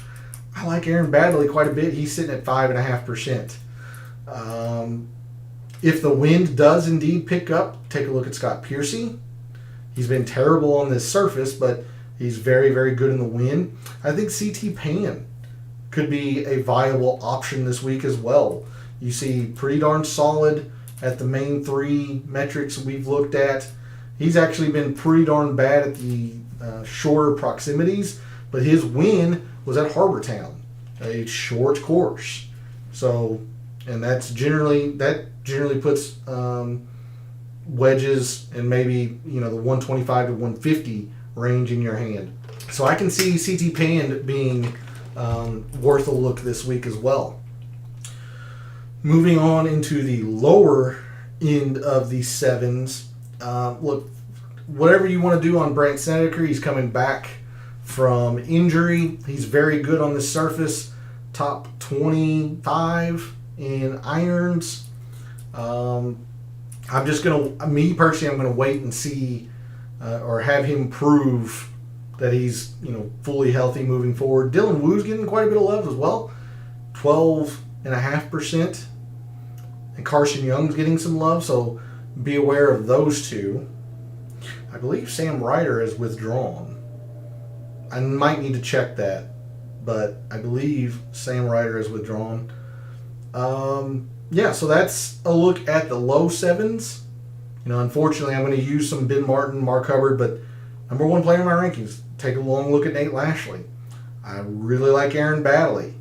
I like Aaron Baddeley quite a bit. He's sitting at 5.5%. If the wind does indeed pick up, take a look at Scott Piercy. He's been terrible on this surface, but he's very, very good in the wind. I think CT Pan could be a viable option this week as well. You see pretty darn solid at the main three metrics we've looked at. He's actually been pretty darn bad at the shorter proximities, but his win was at Harbor Town, a short course. So, and that generally puts wedges and maybe the 125 to 150 range in your hand. So I can see CT Pan being worth a look this week as well. Moving on into the lower end of the sevens. Look, whatever you want to do on Brandt Snedeker, he's coming back from injury. He's very good on this surface. Top 25 in irons. I'm just going to, me personally, I'm going to wait and see or have him prove that he's fully healthy moving forward. Dylan Woo's getting quite a bit of love as well, 12.5%, and Carson Young's getting some love. So be aware of those two. I believe Sam Ryder has withdrawn. I might need to check that, but I believe Sam Ryder has withdrawn. So that's a look at the low sevens. Unfortunately, I'm going to use some Ben Martin, Mark Hubbard, but number one player in my rankings. Take a long look at Nate Lashley. I really like Aaron Baddeley.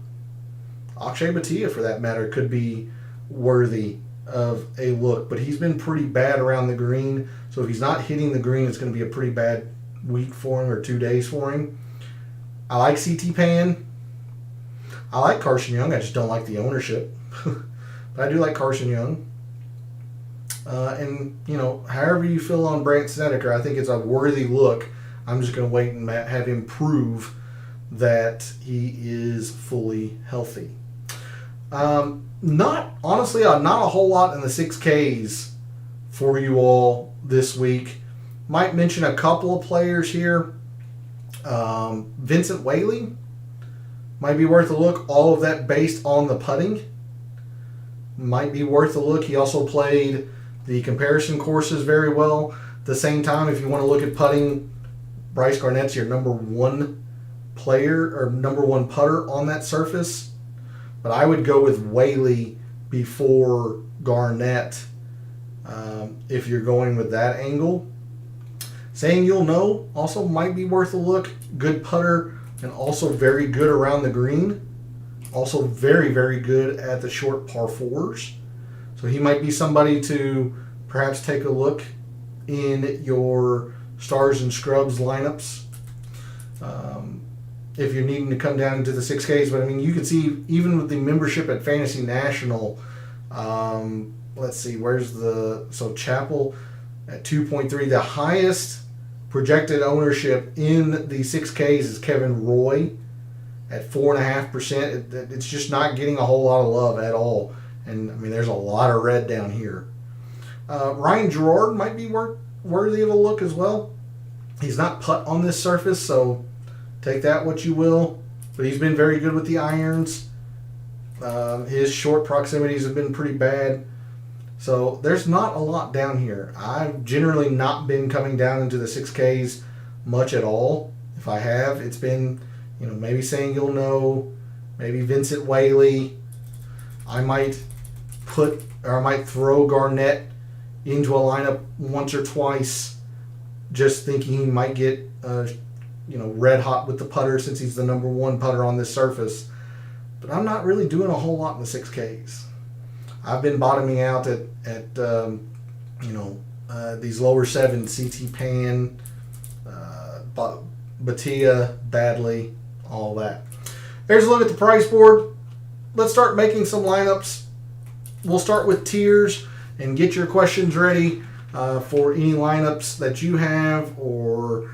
Akshay Bhatia, for that matter, could be worthy of a look, but he's been pretty bad around the green. So if he's not hitting the green, it's going to be a pretty bad week for him or 2 days for him. I like CT Pan. I like Carson Young. I just don't like the ownership. But I do like Carson Young. However you feel on Brandt Snedeker, I think it's a worthy look. I'm just going to wait and have him prove that he is fully healthy. Not a whole lot in the 6Ks for you all this week. Might mention a couple of players here. Vincent Whaley might be worth a look. All of that based on the putting. might be worth a look. He also played the comparison courses very well. At the same time, if you want to look at putting, Bryce Garnett's your number one player or number one putter on that surface. But I would go with Whaley before Garnett if you're going with that angle. Saying You'll Know also might be worth a look. Good putter and also very good around the green. Also very, very good at the short par fours. So he might be somebody to perhaps take a look in your stars and scrubs lineups. If you're needing to come down into the 6Ks. But I mean, you can see even with the membership at Fantasy National, let's see, so Chappell at 2.3. The highest projected ownership in the 6Ks is Kevin Roy at 4.5%. It's just not getting a whole lot of love at all. And I mean, there's a lot of red down here. Ryan Gerard might be worthy of a look as well. He's not putt on this surface, so take that what you will. But he's been very good with the irons. His short proximities have been pretty bad. So there's not a lot down here. I've generally not been coming down into the 6Ks much at all. If I have, it's been, maybe Saying You'll Know, maybe Vincent Whaley. I might throw Garnett into a lineup once or twice, just thinking he might get, red hot with the putter since he's the number one putter on this surface. But I'm not really doing a whole lot in the 6Ks. I've been bottoming out at these lower sevens, CT Pan, Batia, Badley, all that. There's a look at the price board. Let's start making some lineups. We'll start with tiers and get your questions ready for any lineups that you have, or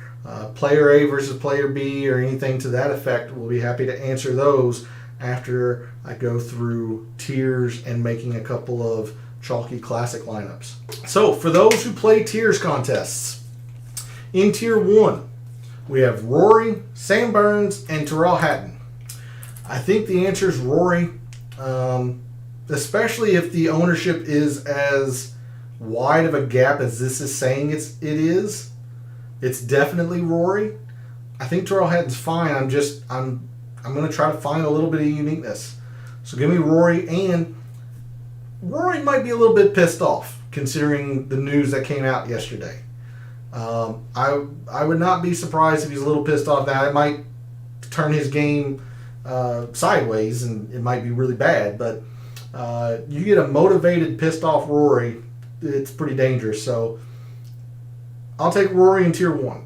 player A versus player B or anything to that effect. We'll be happy to answer those after I go through tiers and making a couple of chalky classic lineups. So for those who play tiers contests, in tier 1 we have Rory, Sam Burns, and Tyrrell Hatton. I think the answer is Rory, especially if the ownership is as wide of a gap as this is saying it is. It's definitely Rory. I think Tyrrell Hatton's fine. I'm going to try to find a little bit of uniqueness. So give me Rory, and Rory might be a little bit pissed off considering the news that came out yesterday. I would not be surprised if he's a little pissed off. Now, it might turn his game sideways, and it might be really bad, but you get a motivated, pissed off Rory, it's pretty dangerous. So I'll take Rory in tier 1.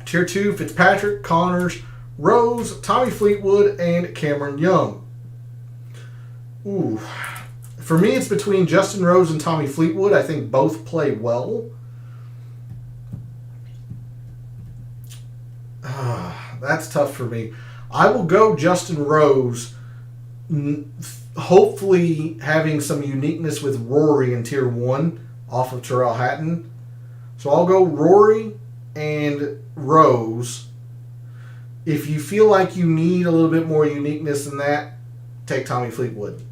Tier 2, Fitzpatrick, Connors, Rose, Tommy Fleetwood, and Cameron Young. Ooh. For me, it's between Justin Rose and Tommy Fleetwood. I think both play well. That's tough for me. I will go Justin Rose, hopefully having some uniqueness with Rory in tier 1 off of Tyrrell Hatton. So I'll go Rory and Rose. If you feel like you need a little bit more uniqueness than that, take Tommy Fleetwood.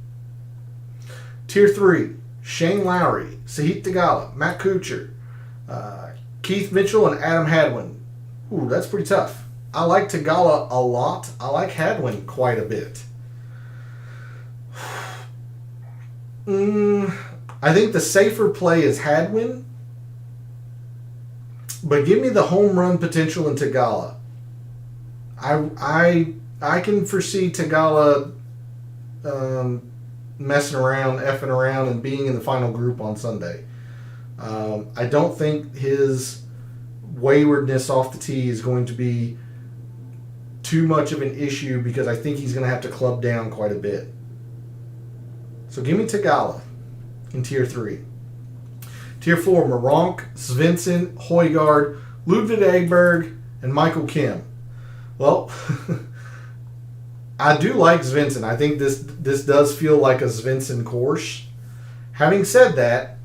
Tier 3, Shane Lowry, Sahith Theegala, Matt Kuchar, Keith Mitchell, and Adam Hadwin. Ooh, that's pretty tough. I like Theegala a lot. I like Hadwin quite a bit. I think the safer play is Hadwin, but give me the home run potential in Theegala. I can foresee Theegala messing around, effing around, and being in the final group on Sunday. I don't think his waywardness off the tee is going to be too much of an issue, because I think he's going to have to club down quite a bit. So give me Theegala in tier 3. Tier 4, Meronk, Svensson, Højgaard, Ludvig Åberg, and Michael Kim. Well, I do like Svensson. I think this does feel like a Svensson course. Having said that,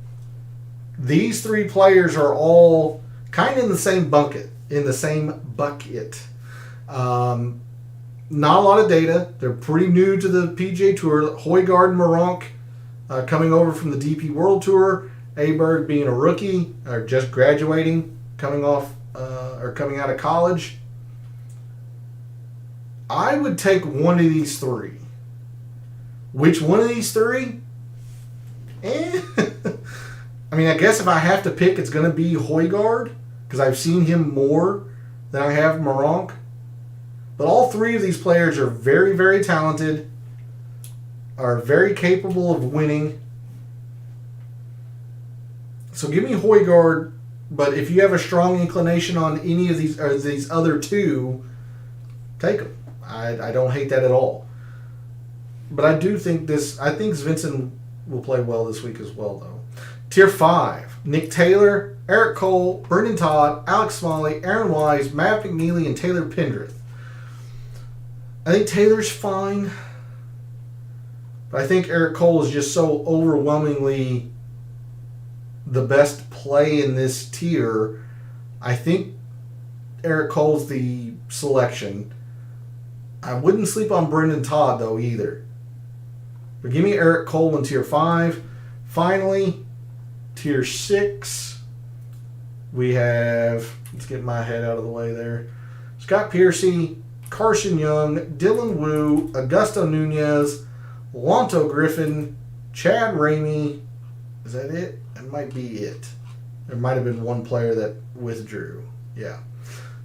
these three players are all kind of in the same bucket. Not a lot of data. They're pretty new to the PGA Tour. Højgaard and Meronk, coming over from the DP World Tour. Aberg being a rookie or just graduating, coming off or coming out of college. I would take one of these three. Which one of these three? I mean, I guess if I have to pick, it's going to be Højgaard because I've seen him more than I have Meronk. But all three of these players are very, very talented, are very capable of winning. So give me Højgaard, but if you have a strong inclination on any of these or these other two, take them. I don't hate that at all. But I do think I think Svensson will play well this week as well, though. Tier 5, Nick Taylor, Eric Cole, Brendan Todd, Alex Smalley, Aaron Wise, Matt McNeely, and Taylor Pendrith. I think Taylor's fine, but I think Eric Cole is just so overwhelmingly the best play in this tier. I think Eric Cole's the selection. I wouldn't sleep on Brendan Todd, though, either. But give me Eric Cole in Tier 5. Finally, Tier 6, we have, let's get my head out of the way there, Scott Piercy, Carson Young, Dylan Wu, Augusto Nunez, Lonto Griffin, Chad Ramey. Is that it? That might be it. There might have been one player that withdrew. Yeah.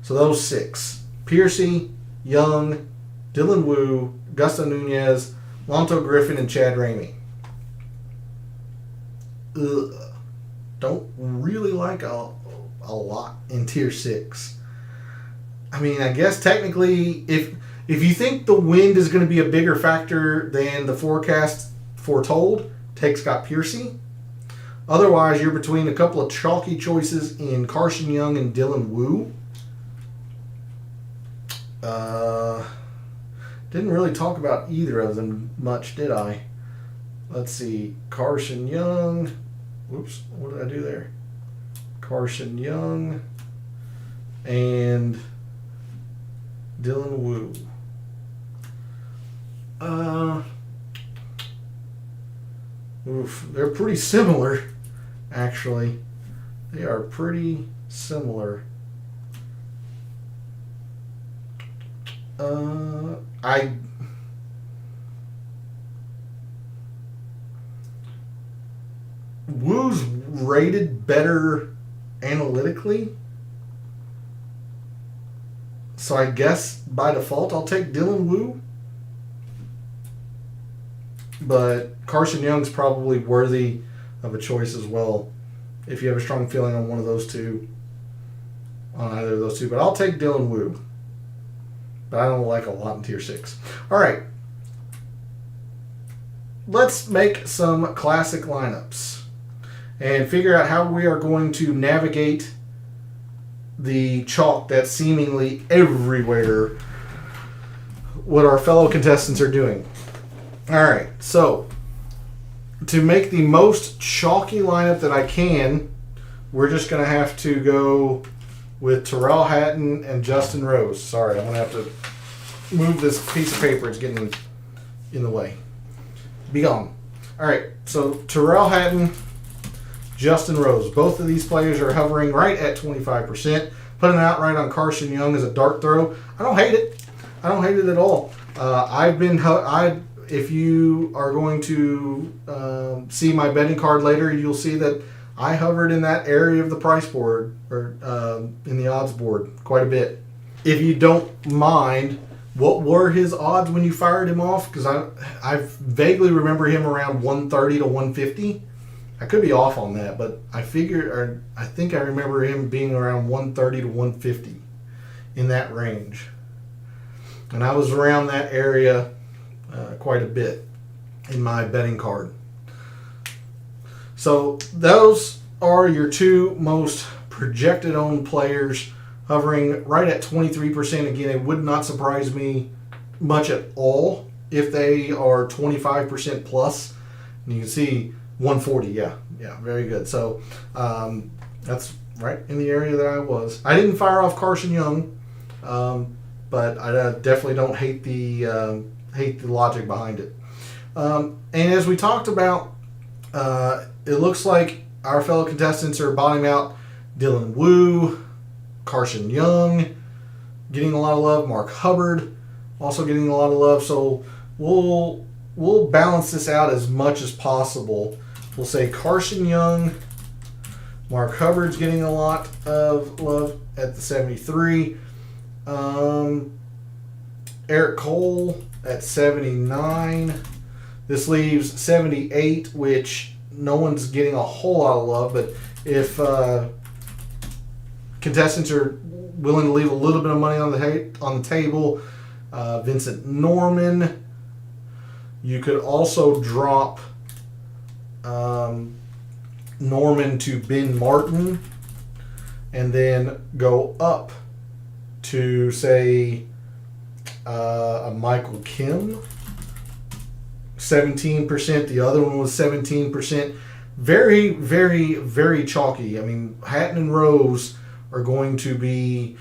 So those 6. Piercy, Young, Dylan Wu, Augusto Nunez, Lonto Griffin, and Chad Ramey. Don't really like a lot in Tier 6. I mean, I guess technically, if you think the wind is going to be a bigger factor than the forecast foretold, take Scott Piercy. Otherwise, you're between a couple of chalky choices in Carson Young and Dylan Wu. Didn't really talk about either of them much, did I? Let's see. Carson Young. Whoops, what did I do there? Carson Young and Dylan Wu. They're pretty similar, actually. They are pretty similar. Wu's rated better analytically, so I guess by default I'll take Dylan Wu. But Carson Young's probably worthy of a choice as well if you have a strong feeling on one of those two, on either of those two. But I'll take Dylan Wu. But I don't like a lot in Tier 6. All right. Let's make some classic lineups and figure out how we are going to navigate the chalk that's seemingly everywhere, what our fellow contestants are doing. All right, so to make the most chalky lineup that I can, we're just going to have to go with Tyrrell Hatton and Justin Rose. Sorry, I'm going to have to move this piece of paper. It's getting in the way. Be gone. All right, so Tyrrell Hatton, Justin Rose. Both of these players are hovering right at 25%. Putting it out right on Carson Young as a dart throw. I don't hate it. I don't hate it at all. If you are going to see my betting card later, you'll see that I hovered in that area of the price board, or in the odds board, quite a bit. If you don't mind, what were his odds when you fired him off? Because I vaguely remember him around 130 to 150. I could be off on that, but I think I remember him being around 130 to 150 in that range. And I was around that area quite a bit in my betting card. So those are your two most projected owned players, hovering right at 23%. Again, it would not surprise me much at all if they are 25% plus. And you can see 140, yeah, very good. So that's right in the area that I was. I didn't fire off Carson Young, but I definitely don't hate the logic behind it. And as we talked about It looks like our fellow contestants are bottoming out. Dylan Wu, Carson Young, getting a lot of love. Mark Hubbard, also getting a lot of love. So we'll balance this out as much as possible. We'll say Carson Young, Mark Hubbard's getting a lot of love at the 73. Eric Cole at 79. This leaves 78, which no one's getting a whole lot of love. But if contestants are willing to leave a little bit of money on the table, Vincent Norman. You could also drop Norman to Ben Martin, and then go up to, say, a Michael Kim. 17%. The other one was 17%. Very, very, very chalky. I mean, Hatton and Rose are going to be...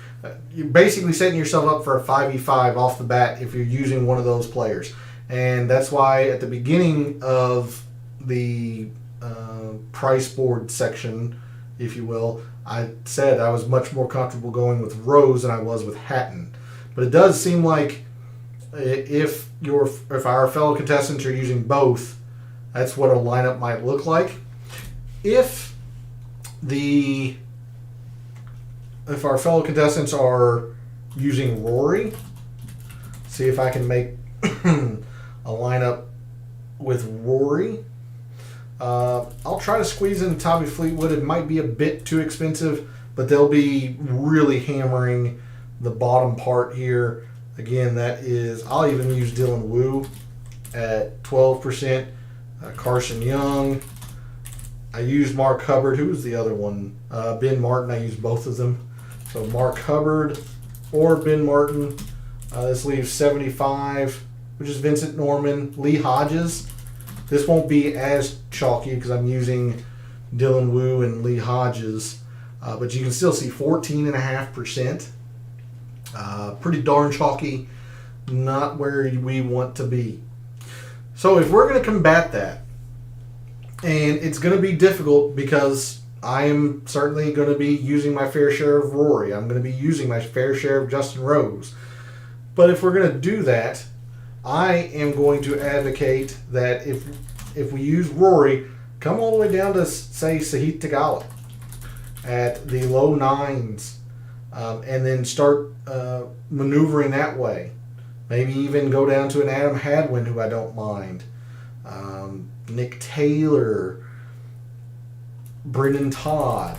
you're basically setting yourself up for a 5v5 off the bat if you're using one of those players. And that's why at the beginning of the price board section, if you will, I said I was much more comfortable going with Rose than I was with Hatton. But it does seem like if our fellow contestants are using both, that's what a lineup might look like. If our fellow contestants are using Rory, see if I can make a lineup with Rory. I'll try to squeeze in Tommy Fleetwood. It might be a bit too expensive, but they'll be really hammering the bottom part here. Again, that is, I'll even use Dylan Wu at 12%. Carson Young. I used Mark Hubbard. Who was the other one? Ben Martin. I used both of them. So Mark Hubbard or Ben Martin. This leaves 75, which is Vincent Norman. Lee Hodges. This won't be as chalky because I'm using Dylan Wu and Lee Hodges. But you can still see 14.5%. Pretty darn chalky. Not where we want to be. So if we're going to combat that, and it's going to be difficult because I am certainly going to be using my fair share of Rory. I'm going to be using my fair share of Justin Rose. But if we're going to do that, I am going to advocate that if we use Rory, come all the way down to, say, Sahith Theegala at the low 9s, and then start maneuvering that way. Maybe even go down to an Adam Hadwin, who I don't mind. Nick Taylor, Brendan Todd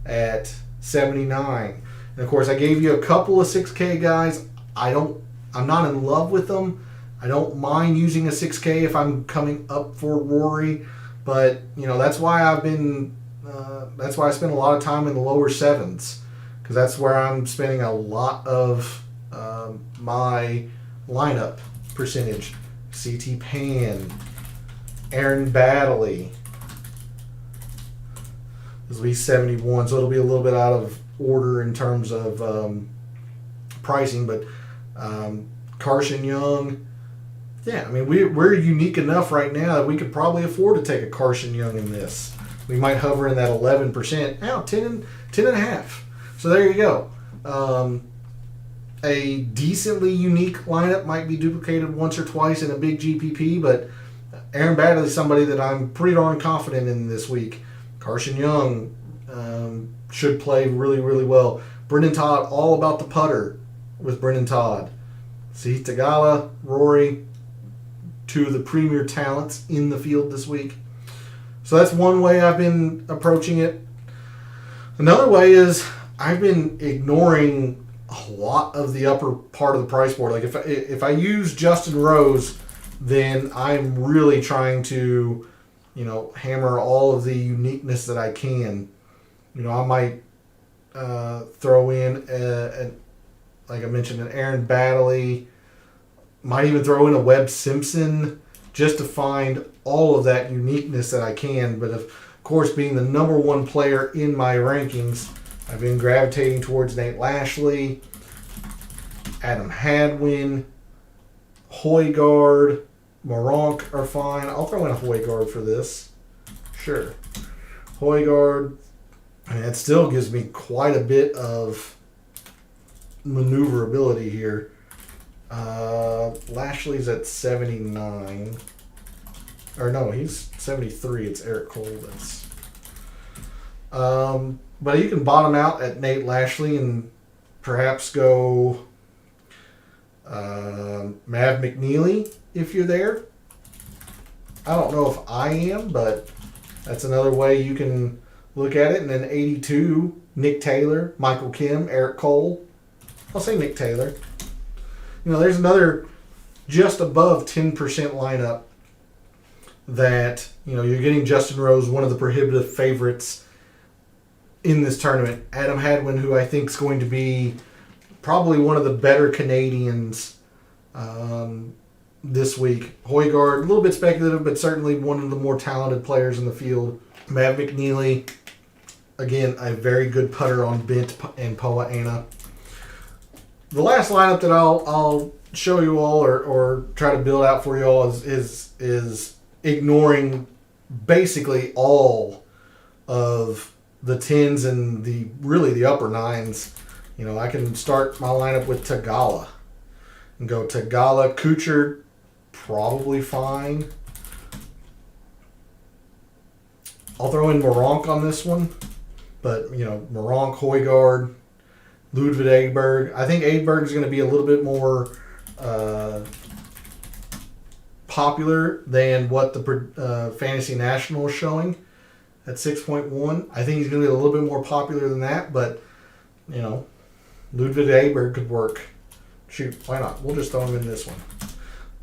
at 79. And of course, I gave you a couple of 6K guys. I'm not in love with them. I don't mind using a 6K if I'm coming up for Rory, but that's why I spend a lot of time in the lower 7s, because that's where I'm spending a lot of my lineup percentage. CT Pan, Aaron Baddeley. This will be 71, so it'll be a little bit out of order in terms of pricing, but Carson Young, yeah, I mean, we're unique enough right now that we could probably afford to take a Carson Young in this. We might hover in that 11%. Now, 10.5. So there you go. A decently unique lineup might be duplicated once or twice in a big GPP, but Aaron Baddeley is somebody that I'm pretty darn confident in this week. Carson Young should play really, really well. Brendan Todd, all about the putter with Brendan Todd. Sahith Theegala, Rory, two of the premier talents in the field this week. So that's one way I've been approaching it. Another way is I've been ignoring a lot of the upper part of the price board. Like if I use Justin Rose, then I'm really trying to, hammer all of the uniqueness that I can. I might throw in, like I mentioned, an Aaron Baddeley. Might even throw in a Webb Simpson just to find all of that uniqueness that I can. But of course, being the number one player in my rankings, I've been gravitating towards Nate Lashley, Adam Hadwin, Højgaard, Moronk are fine. I'll throw in a Højgaard for this. sure. Højgaard, and it still gives me quite a bit of maneuverability here. Lashley's at 79. Or no, he's 73. It's Eric Cole. That's. But you can bottom out at Nate Lashley and perhaps go Mav McNeely if you're there. I don't know if I am, but that's another way you can look at it. And then 82, Nick Taylor, Michael Kim, Eric Cole. I'll say Nick Taylor. You know, there's another just above 10% lineup that, you know, you're getting Justin Rose, one of the prohibitive favorites in this tournament. Adam Hadwin, who I think is going to be probably one of the better Canadians this week. Højgaard, a little bit speculative, but certainly one of the more talented players in the field. Mav McNeely, again, a very good putter on Bent and Poa Annua. The last lineup that I'll show you all or try to build out for you all is ignoring basically all of the 10s and the upper 9s. You know, I can start my lineup with Tagala and go Tagala, Kuchar, probably fine. I'll throw in Moronk on this one, but, you know, Moronk, Højgaard, Ludvig Åberg. I think Åberg is going to be a little bit more popular than what the Fantasy National is showing at 6.1. I think he's going to be a little bit more popular than that, but, you know, Ludvig Åberg could work. Shoot, why not? We'll just throw him in this one.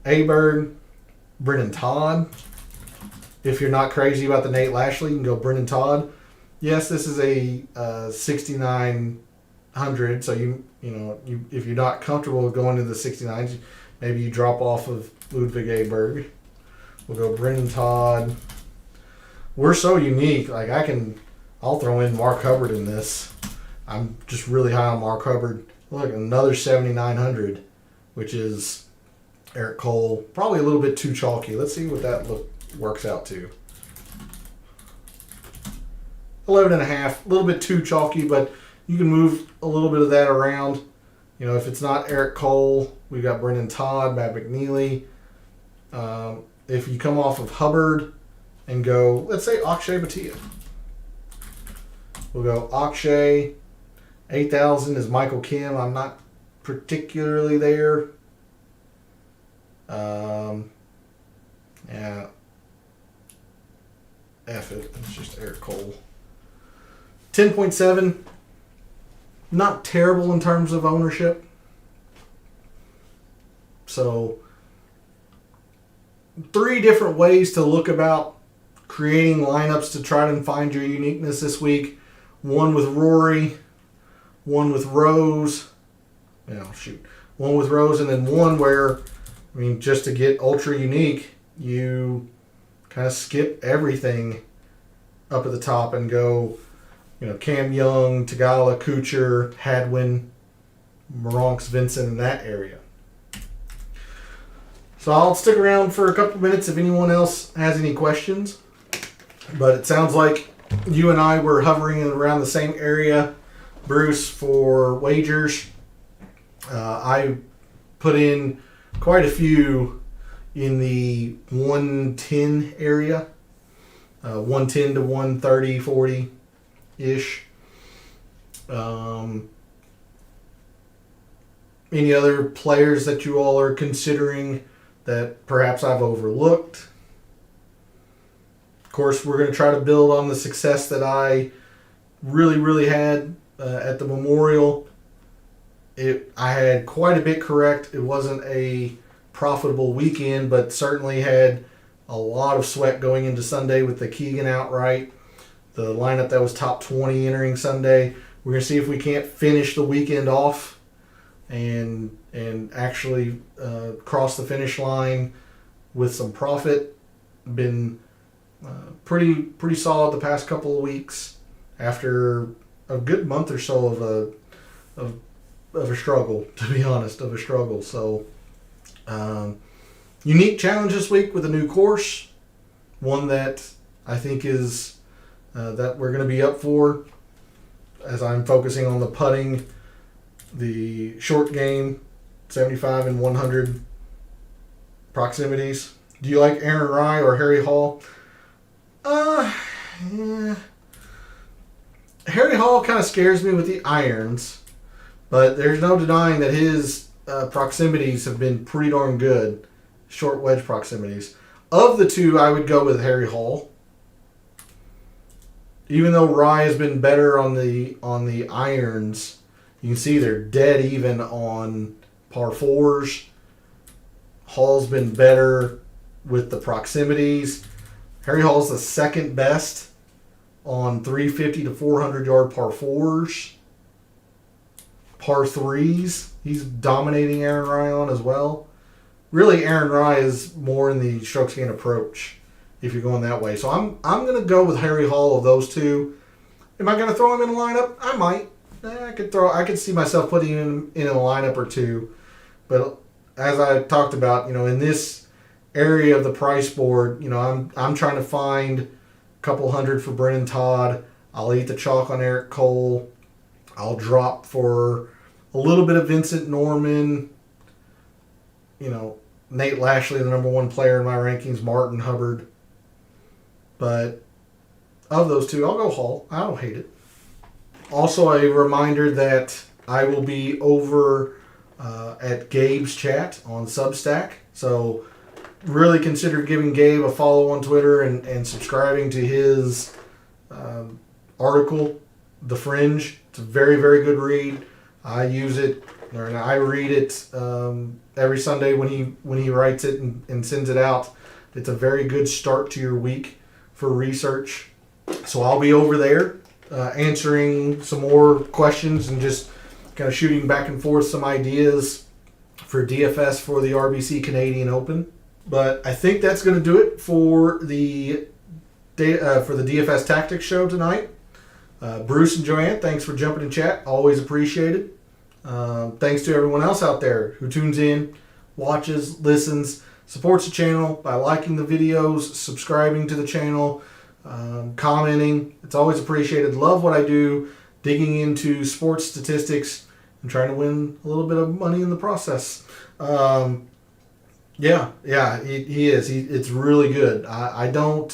Åberg, Brennan Todd. If you're not crazy about the Nate Lashley, you can go Brennan Todd. Yes, this is a 6,900, so if you're not comfortable with going to the 69s, maybe you drop off of Ludvig Åberg. We'll go Brennan Todd. We're so unique. Like I'll throw in Mark Hubbard in this. I'm just really high on Mark Hubbard. Look, another 7,900, which is Eric Cole. Probably a little bit too chalky. Let's see what that works out to. 11.5, a little bit too chalky, but you can move a little bit of that around. You know, if it's not Eric Cole, we've got Brendan Todd, Matt McNeely. If you come off of Hubbard and go, let's say Akshay Bhatia. We'll go Akshay. 8,000 is Michael Kim. I'm not particularly there. Yeah. F it. It's just Eric Cole. 10.7. Not terrible in terms of ownership. So, 3 different ways to look about creating lineups to try and find your uniqueness this week. One with Rory, one with Rose. One with Rose, and then one where, just to get ultra unique, you kind of skip everything up at the top and go, Cam Young, Tagala, Kuchar, Hadwin, Moronks, Vincent in that area. So I'll stick around for a couple minutes if anyone else has any questions. But it sounds like you and I were hovering around the same area, Bruce, for wagers. I put in quite a few in the 110 area, 110 to 130, 40-ish. Any other players that you all are considering that perhaps I've overlooked? Of course, we're going to try to build on the success that I really had at the Memorial. I had quite a bit correct. It wasn't a profitable weekend, but certainly had a lot of sweat going into Sunday with the Keegan outright. The lineup that was top 20 entering Sunday. We're going to see if we can't finish the weekend off and actually cross the finish line with some profit. Been pretty solid the past couple of weeks after a good month or so of a struggle, to be honest, So unique challenge this week with a new course, one that I think is that we're going to be up for, as I'm focusing on the putting, the short game, 75 and 100 proximities. Do you like Aaron Rye or Harry Hall? Yeah. Harry Hall kind of scares me with the irons, but there's no denying that his proximities have been pretty darn good, short wedge proximities. Of the two, I would go with Harry Hall. Even though Rye has been better on the irons, you can see they're dead even on par fours. Hall's been better with the proximities. Harry Hall's the second best on 350 to 400 yard par fours. Par threes, he's dominating Aaron Rye on as well. Really, Aaron Rye is more in the strokes gained approach if you're going that way. So I'm going to go with Harry Hall of those two. Am I going to throw him in a lineup? I might. I could see myself putting him in a lineup or two. But as I talked about, in this area of the price board, I'm trying to find a couple hundred for Brennan Todd. I'll eat the chalk on Eric Cole. I'll drop for a little bit of Vincent Norman. Nate Lashley, the number one player in my rankings, Martin Hubbard. But of those two, I'll go Hall. I don't hate it. Also, a reminder that I will be over at Gabe's chat on Substack. So really consider giving Gabe a follow on Twitter and subscribing to his article, The Fringe. It's a very, very good read. I use it, or I read it every Sunday when he writes it and sends it out. It's a very good start to your week for research. So I'll be over there answering some more questions and just kind of shooting back and forth some ideas for DFS for the RBC Canadian Open. But I think that's going to do it for the DFS Tactics show tonight. Bruce and Joanne, thanks for jumping in chat. Always appreciated. Thanks to everyone else out there who tunes in, watches, listens, supports the channel by liking the videos, subscribing to the channel, commenting. It's always appreciated. Love what I do, digging into sports statistics and trying to win a little bit of money in the process. Yeah, he is. It's really good. I don't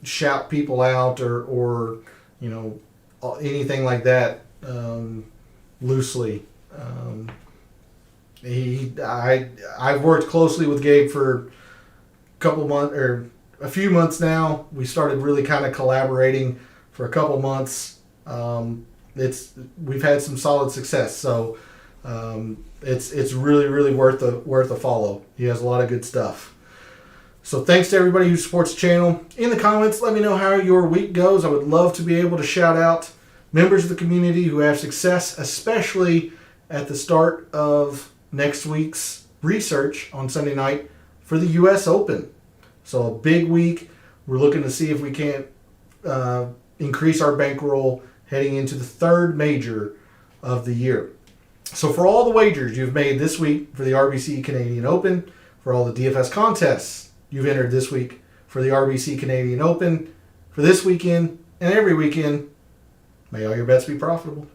shout people out or anything like that loosely. I've worked closely with Gabe for a few months now. We started really kind of collaborating for a couple months. We've had some solid success, so it's really, really worth a follow. He has a lot of good stuff. So thanks to everybody who supports the channel. In the comments, let me know how your week goes. I would love to be able to shout out members of the community who have success, especially at the start of next week's research on Sunday night for the U.S. Open. So a big week. We're looking to see if we can't increase our bankroll heading into the third major of the year. So for all the wagers you've made this week for the RBC Canadian Open, for all the DFS contests you've entered this week for the RBC Canadian Open, for this weekend and every weekend, may all your bets be profitable.